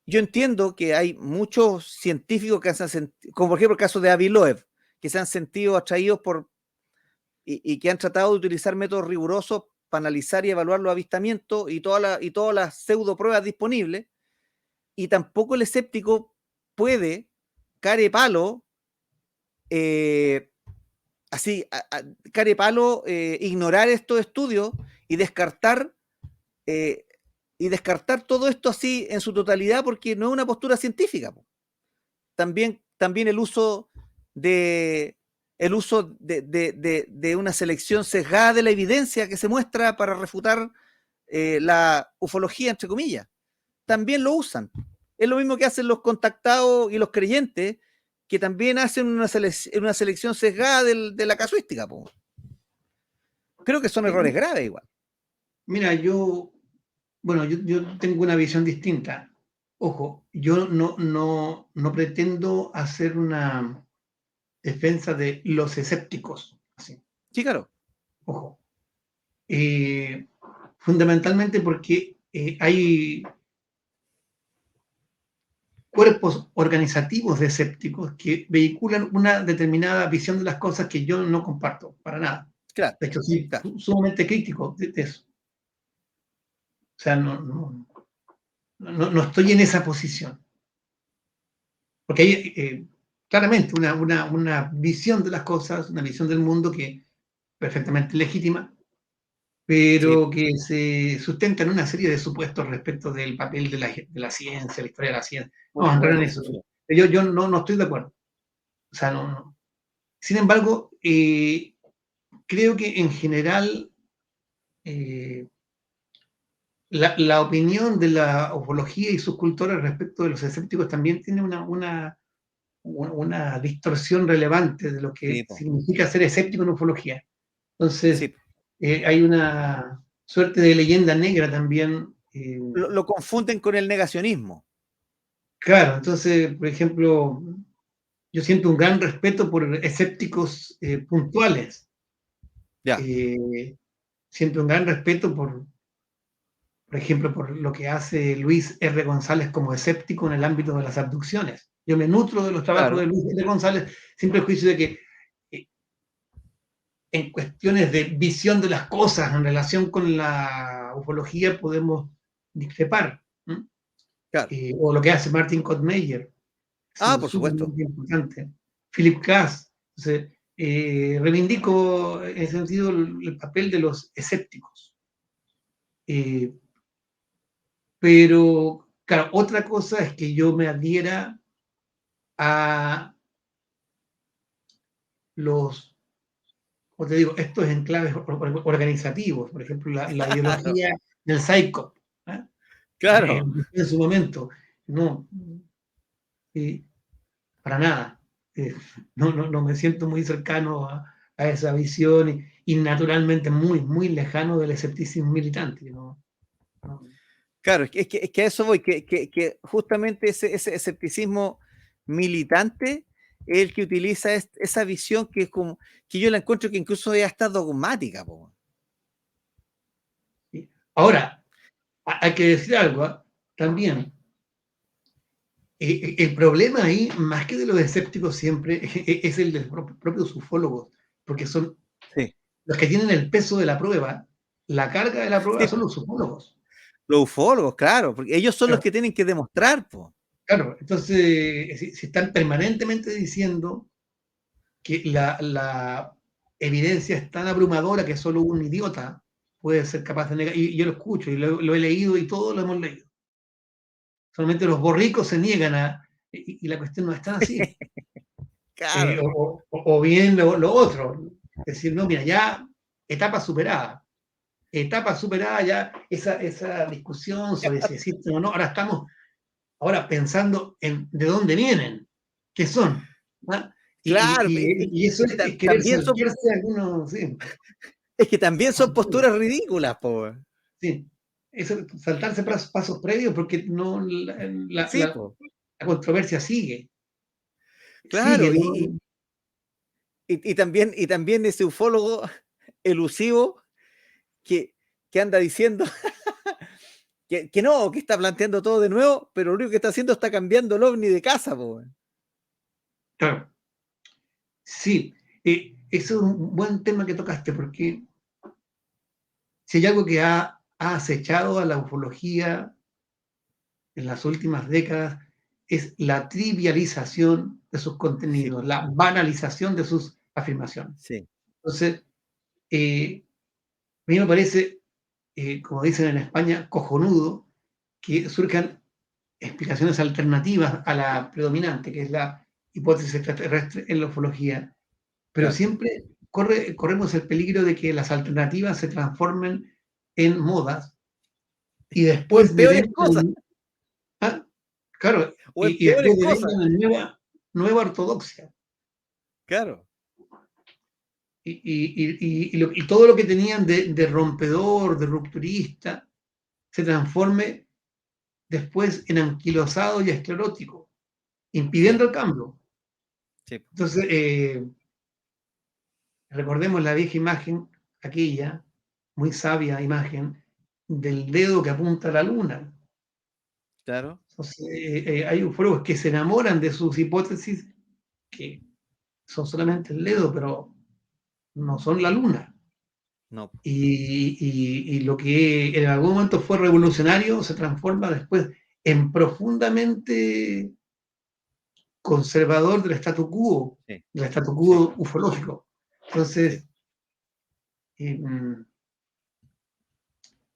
Yo entiendo que hay muchos científicos que se han sentido, como por ejemplo el caso de Avi Loeb, que se han sentido atraídos y que han tratado de utilizar métodos rigurosos para analizar y evaluar los avistamientos y todas las pseudo pruebas disponibles, y tampoco el escéptico puede, care palo, eh, así, carepalo, ignorar estos estudios y descartar, eh, todo esto así en su totalidad porque no es una postura científica. Po. También el uso de una selección sesgada de la evidencia que se muestra para refutar la ufología, entre comillas. También lo usan. Es lo mismo que hacen los contactados y los creyentes, que también hacen una selección sesgada de la casuística. Po. Creo que son errores graves igual. Mira, yo tengo una visión distinta. Ojo, yo no pretendo hacer una defensa de los escépticos. Así. Sí, claro. Ojo. Fundamentalmente porque hay cuerpos organizativos de escépticos que vehiculan una determinada visión de las cosas que yo no comparto, para nada. Claro, De hecho, soy claro. sumamente crítico de eso. O sea, no estoy en esa posición. Porque hay claramente una visión de las cosas, una visión del mundo que es perfectamente legítima, Sí. pero que se sustenta en una serie de supuestos respecto del papel de la ciencia, la historia de la ciencia. Por Vamos a entrar en supuesto. eso. Yo no estoy de acuerdo. O sea, no. Sin embargo, creo que en general la opinión de la ufología y sus cultores respecto de los escépticos también tiene una distorsión relevante de lo que Sí, po. significa ser escéptico en ufología. Entonces, Sí. hay una suerte de leyenda negra también. Lo confunden con el negacionismo. Claro, entonces, por ejemplo, yo siento un gran respeto por escépticos puntuales. Ya. Siento un gran respeto por ejemplo, por lo que hace Luis R. González como escéptico en el ámbito de las abducciones. Yo me nutro de los trabajos de Claro. Luis R. González sin prejuicio de que en cuestiones de visión de las cosas en relación con la ufología podemos discrepar. Claro. O lo que hace Martin Kottmeyer, ha Ah, sido por supuesto. sumamente importante. Philip Kass. Entonces, reivindico en ese sentido el papel de los escépticos. Pero, claro, otra cosa es que yo me adhiera a los, como te digo, estos enclaves organizativos, por ejemplo, la Claro. ideología del psycho, ¿eh? Claro. En su momento. No, para nada. No me siento muy cercano a esa visión y naturalmente muy lejano del escepticismo militante. No. Claro, es que a eso voy, que justamente ese escepticismo militante es el que utiliza esa visión que es como, que yo la encuentro que incluso ya está dogmática, po. Ahora, hay que decir algo, ¿eh? También. El problema ahí, más que de los escépticos siempre, es el de los propios ufólogos, porque son Sí. los que tienen el peso de la prueba, la carga de la prueba Sí, son los ufólogos. los ufólogos, claro, porque ellos son los Claro, que tienen que demostrar, po. claro. Entonces, si están permanentemente diciendo que la evidencia es tan abrumadora que solo un idiota puede ser capaz de negar, y yo lo escucho y lo he leído y todos lo hemos leído. Solamente los borricos se niegan y la cuestión no es tan así. Claro. O bien lo otro, decir, no, mira, ya etapa superada ya esa discusión sobre si existen o no, ahora estamos pensando en de dónde vienen, qué son, ¿ah? Claro, Y eso es querer también son, saltearse algunos, sí, es que también son posturas ridículas, po. sí, eso, saltarse pasos previos porque no Sí, po. la controversia sigue, Claro, y, ¿no? y también ese ufólogo elusivo que, que anda diciendo que no, que está planteando todo de nuevo, pero lo único que está haciendo está cambiando el ovni de casa, po. Claro, sí, eso es un buen tema que tocaste porque si hay algo que ha acechado a la ufología en las últimas décadas es la trivialización de sus Sí, contenidos, po. la banalización de sus afirmación. Sí. Entonces, a mí me parece, como dicen en España, cojonudo que surjan explicaciones alternativas a la predominante, que es la hipótesis extraterrestre en la ufología, pero Claro. siempre corremos el peligro de que las alternativas se transformen en modas y O en después peores cosas, devengan, ah, claro, o en y peores después cosas. devengan en nueva ortodoxia. Claro. Y todo lo que tenían de rompedor, de rupturista, se transforme después en anquilosado y esclerótico, impidiendo Sí, el cambio. sí, Entonces, recordemos la vieja imagen, aquella muy sabia imagen del dedo que apunta a la luna. claro. Entonces, hay ufólogos que se enamoran de sus hipótesis que son solamente el dedo, pero no son la luna. No, Y lo que en algún momento fue revolucionario se transforma después en profundamente conservador sí, del statu sí, quo ufológico. sí. Entonces,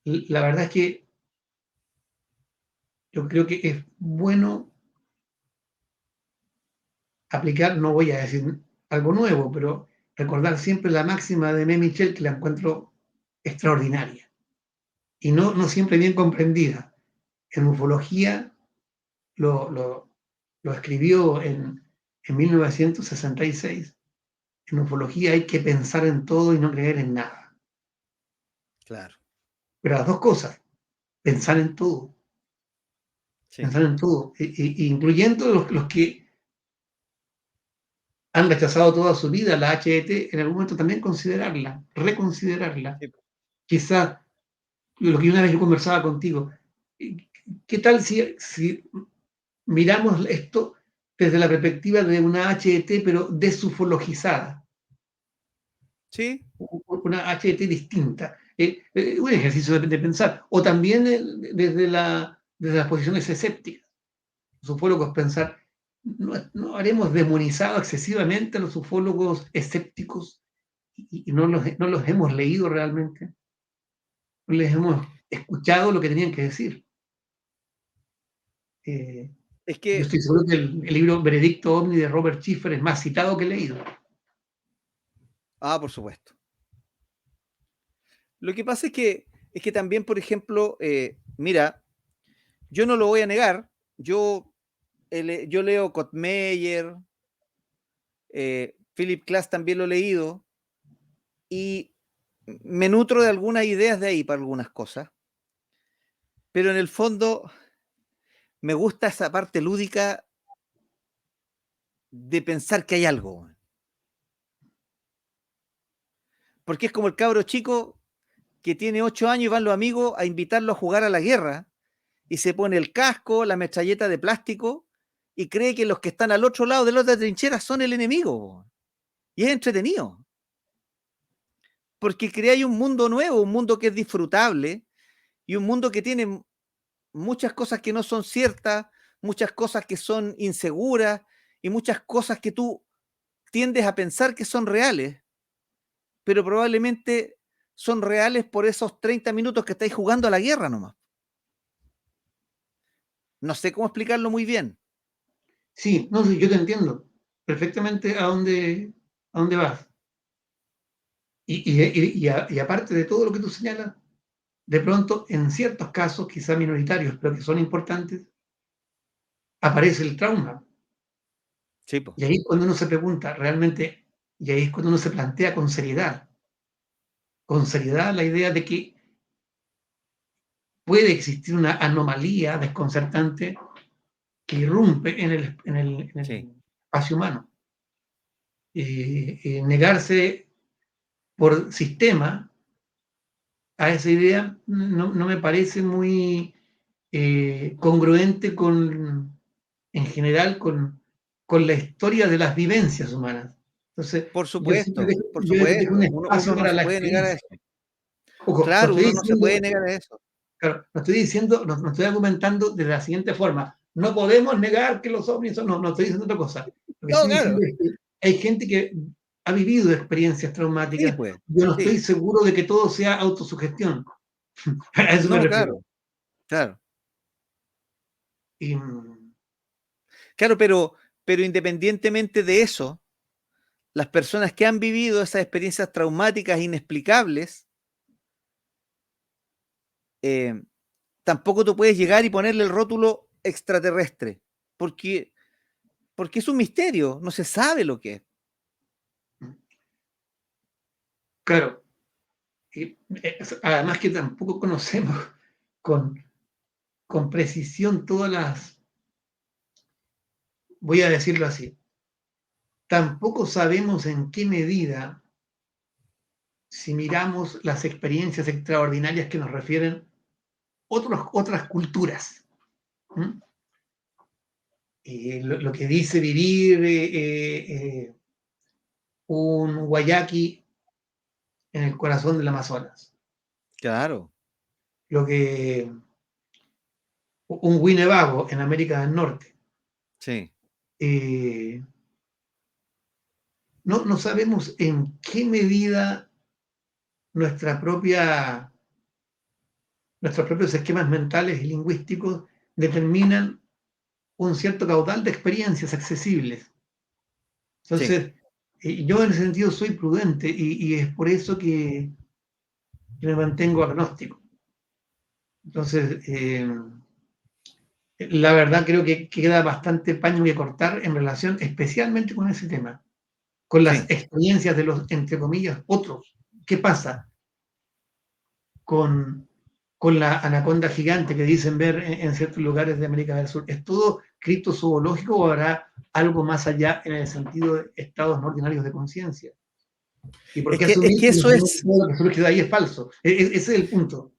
la verdad es que yo creo que es bueno aplicar, no voy a decir algo nuevo, pero recordar siempre la máxima de Mé Michel, que la encuentro extraordinaria y no siempre bien comprendida. En ufología lo, lo, lo escribió en 1966. En ufología hay que pensar en todo y no creer en nada. Claro. Pero las dos cosas, pensar en todo, Sí, pensar en todo, incluyendo los que han rechazado toda su vida la HET, en algún momento también considerarla, reconsiderarla. sí. Quizás lo que una vez yo conversaba contigo, ¿qué tal si miramos esto desde la perspectiva de una HET, pero desufologizada? Sí, Una HET distinta. Un ejercicio de pensar. O también desde las posiciones escépticas. Los ufólogos pensar, no haremos demonizado excesivamente a los ufólogos escépticos y no los hemos leído realmente. No les hemos escuchado lo que tenían que decir. Eh, es yo que, estoy seguro que el libro Veredicto Omni de Robert Schiffer es más citado que leído. por supuesto. Lo que pasa es que también, por ejemplo, mira, yo no lo voy a negar, yo leo Kotmeyer, Philip Glass también lo he leído, y me nutro de algunas ideas de ahí para algunas cosas, pero en el fondo me gusta esa parte lúdica de pensar que hay algo, porque es como el cabro chico que tiene 8 años y van los amigos a invitarlo a jugar a la guerra y se pone el casco, la metralleta de plástico y cree que los que están al otro lado de la otra trinchera son el enemigo. Y es entretenido, porque crea un mundo nuevo, un mundo que es disfrutable y un mundo que tiene muchas cosas que no son ciertas, muchas cosas que son inseguras y muchas cosas que tú tiendes a pensar que son reales, pero probablemente son reales por esos 30 minutos que estáis jugando a la guerra nomás. No sé cómo explicarlo muy bien. Sí, no, sí, yo te entiendo perfectamente a dónde vas. Y aparte de todo lo que tú señalas, de pronto, en ciertos casos, quizá minoritarios, pero que son importantes, aparece el trauma. Sí, po. Y ahí es cuando uno se pregunta realmente, y ahí es cuando uno se plantea con seriedad la idea de que puede existir una anomalía desconcertante que irrumpe en Sí. el espacio humano. Negarse por sistema a esa idea no me parece muy congruente en general con la historia de las vivencias humanas. Entonces, Por yo dejo un supuesto. espacio Uno no para se la puede negar a experiencia. eso. Ojo, Claro, uno no se puede negar a eso. claro, no estoy diciendo, no estoy argumentando de la siguiente forma. No podemos negar que los ovnis son, no estoy diciendo otra cosa. Lo que No, estoy diciendo claro. es que hay gente que ha vivido experiencias Sí, traumáticas. pues, Yo no estoy sí. seguro de que todo sea autosugestión. A eso me No, refiero. claro, claro. Y, Claro, pero independientemente de eso, las personas que han vivido esas experiencias traumáticas inexplicables, eh, tampoco tú puedes llegar y ponerle el rótulo extraterrestre, porque, porque es un misterio, no se sabe lo que es. claro, además que tampoco conocemos con, con precisión todas las, voy a decirlo así, tampoco sabemos en qué medida, si miramos las experiencias extraordinarias que nos refieren otras culturas. ¿Mm? Lo que dice vivir un guayaqui en el corazón del Amazonas, Claro, lo que un Winnebago en América del Norte. sí, Eh, no sabemos en qué medida nuestra propia, nuestros propios esquemas mentales y lingüísticos determinan un cierto caudal de experiencias accesibles. sí. Entonces, yo en ese sentido soy prudente y es por eso que me mantengo agnóstico. Entonces, la verdad creo que queda bastante paño que cortar en relación especialmente con ese tema, con las Sí. experiencias de los, entre comillas, otros. ¿Qué pasa con, con la anaconda gigante que dicen ver en ciertos lugares de América del Sur? ¿Es todo criptozoológico o habrá algo más allá en el sentido de estados no ordinarios de conciencia? ¿Y por qué Es asumir que que eso es, todo lo que surge de ahí es falso? Ese es el punto.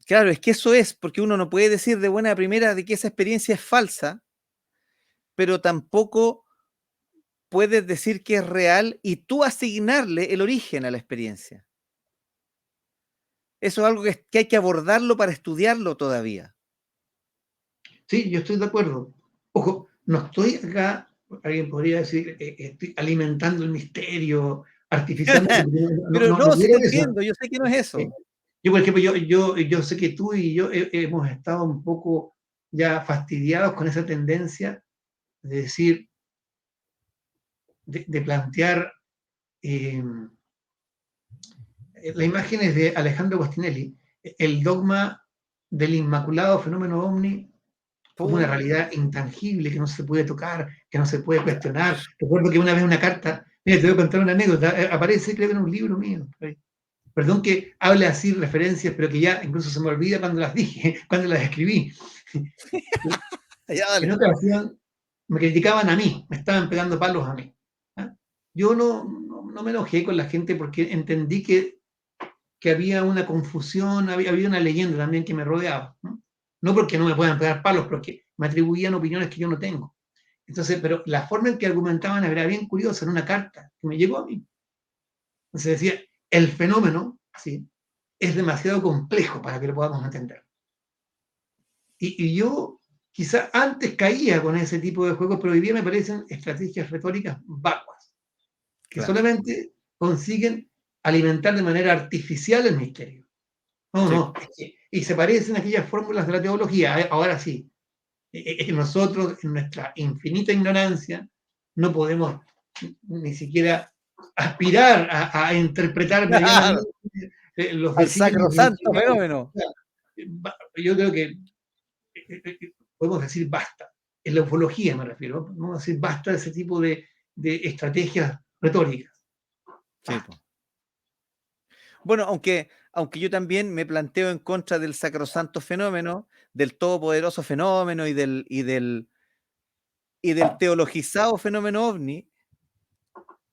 claro, es que eso es, porque uno no puede decir de buena primera de que esa experiencia es falsa, pero tampoco puedes decir que es real y tú asignarle el origen a la experiencia. Eso es algo que hay que abordarlo para estudiarlo todavía. Sí, yo estoy de acuerdo. Ojo, no estoy acá, alguien podría decir, estoy alimentando el misterio artificialmente, Pero no no, si te quiero eso. entiendo, yo sé que no es Eh, eso. Yo, por ejemplo, yo sé que tú y yo hemos estado un poco ya fastidiados con esa tendencia de decir, de plantear, eh, la imagen es de Alejandro Agostinelli, el dogma del inmaculado fenómeno ovni como una Puh, realidad intangible que no se puede tocar, que no se puede cuestionar. Recuerdo que una vez una carta, mira, te voy a contar una anécdota, aparece creo que en un libro mío. Perdón que hable así referencias, pero que ya incluso se me olvida cuando las dije, cuando las escribí. ya En dale. otra ocasión me criticaban a mí, me estaban pegando palos a mí. ¿Ah? Yo no me enojé con la gente porque entendí que había una confusión, había una leyenda también que me rodeaba. No porque no me puedan pegar palos, porque me atribuían opiniones que yo no tengo. Entonces, pero la forma en que argumentaban era bien curiosa, en una carta que me llegó a mí. Entonces decía, el fenómeno, ¿sí?, es demasiado complejo para que lo podamos entender. Y yo quizá antes caía con ese tipo de juegos, pero hoy día me parecen estrategias retóricas vacuas, que Claro, solamente consiguen alimentar de manera artificial el misterio. No, sí, no, es que, y se parecen a aquellas fórmulas de la teología. Ahora sí, nosotros, en nuestra infinita ignorancia, no podemos ni siquiera aspirar a interpretar claro, medianamente los al designios del sacrosanto Señor. fenómeno. Yo creo que podemos decir basta. En la ufología me refiero, podemos decir basta de ese tipo de estrategias retóricas. Sí, Basta. po. Bueno, aunque yo también me planteo en contra del sacrosanto fenómeno, del todopoderoso fenómeno y del teologizado fenómeno ovni,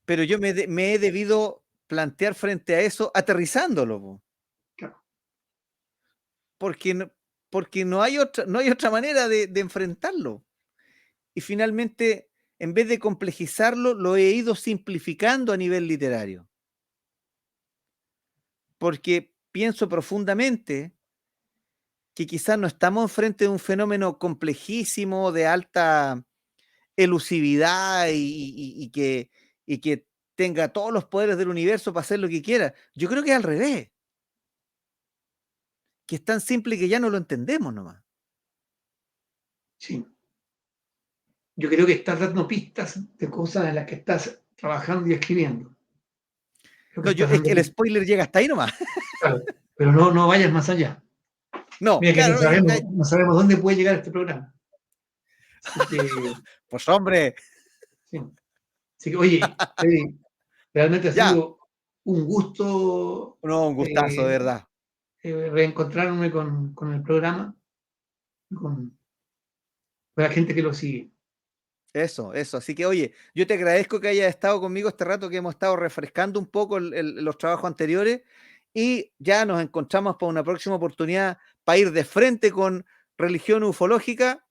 pero yo me he debido plantear frente a eso aterrizándolo, po, Claro. porque no hay otra manera de enfrentarlo. Y finalmente, en vez de complejizarlo, lo he ido simplificando a nivel literario, porque pienso profundamente que quizás no estamos frente a un fenómeno complejísimo de alta elusividad y que tenga todos los poderes del universo para hacer lo que quiera. Yo creo que es al revés, que es tan simple que ya no lo entendemos nomás. Sí. Yo creo que estás dando pistas de cosas en las que estás trabajando y escribiendo. Creo que No, estás es dando que el pistas, spoiler llega hasta ahí nomás. claro, pero no, no vayas más allá. No, Mira que claro, no sabemos dónde puede llegar este programa. Así que, pues hombre, sí. Así que, oye, Freddy, realmente ha ya, sido un gusto no, un gustazo, de verdad. reencontrarme con el programa, con la gente que lo sigue. Eso, eso. Así que, oye, yo te agradezco que hayas estado conmigo este rato que hemos estado refrescando un poco los trabajos anteriores y ya nos encontramos para una próxima oportunidad para ir de frente con religión ufológica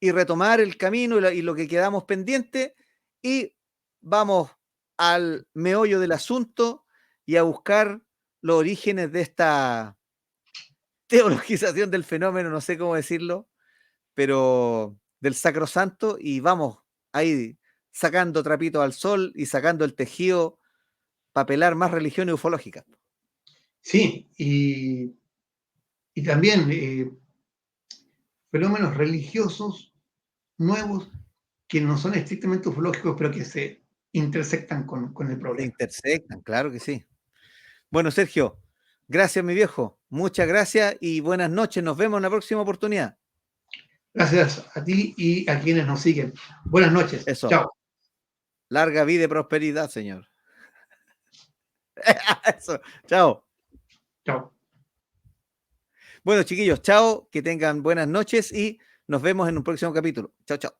y retomar el camino y lo que quedamos pendiente y vamos al meollo del asunto y a buscar los orígenes de esta teologización del fenómeno, no sé cómo decirlo, pero del sacrosanto y vamos ahí sacando trapitos al sol y sacando el tejido para pelar más religiones ufológicas. Sí, y también fenómenos religiosos nuevos que no son estrictamente ufológicos, pero que se intersectan con el Se problema. intersectan, claro que sí. Bueno, Sergio, gracias, mi viejo. Muchas gracias y buenas noches. Nos vemos en la próxima oportunidad. Gracias a ti y a quienes nos siguen. Buenas noches. Eso. Chao. Larga vida y prosperidad, señor. Eso. Chao. Chao. Bueno, chiquillos, chao. Que tengan buenas noches y nos vemos en un próximo capítulo. Chao, chao.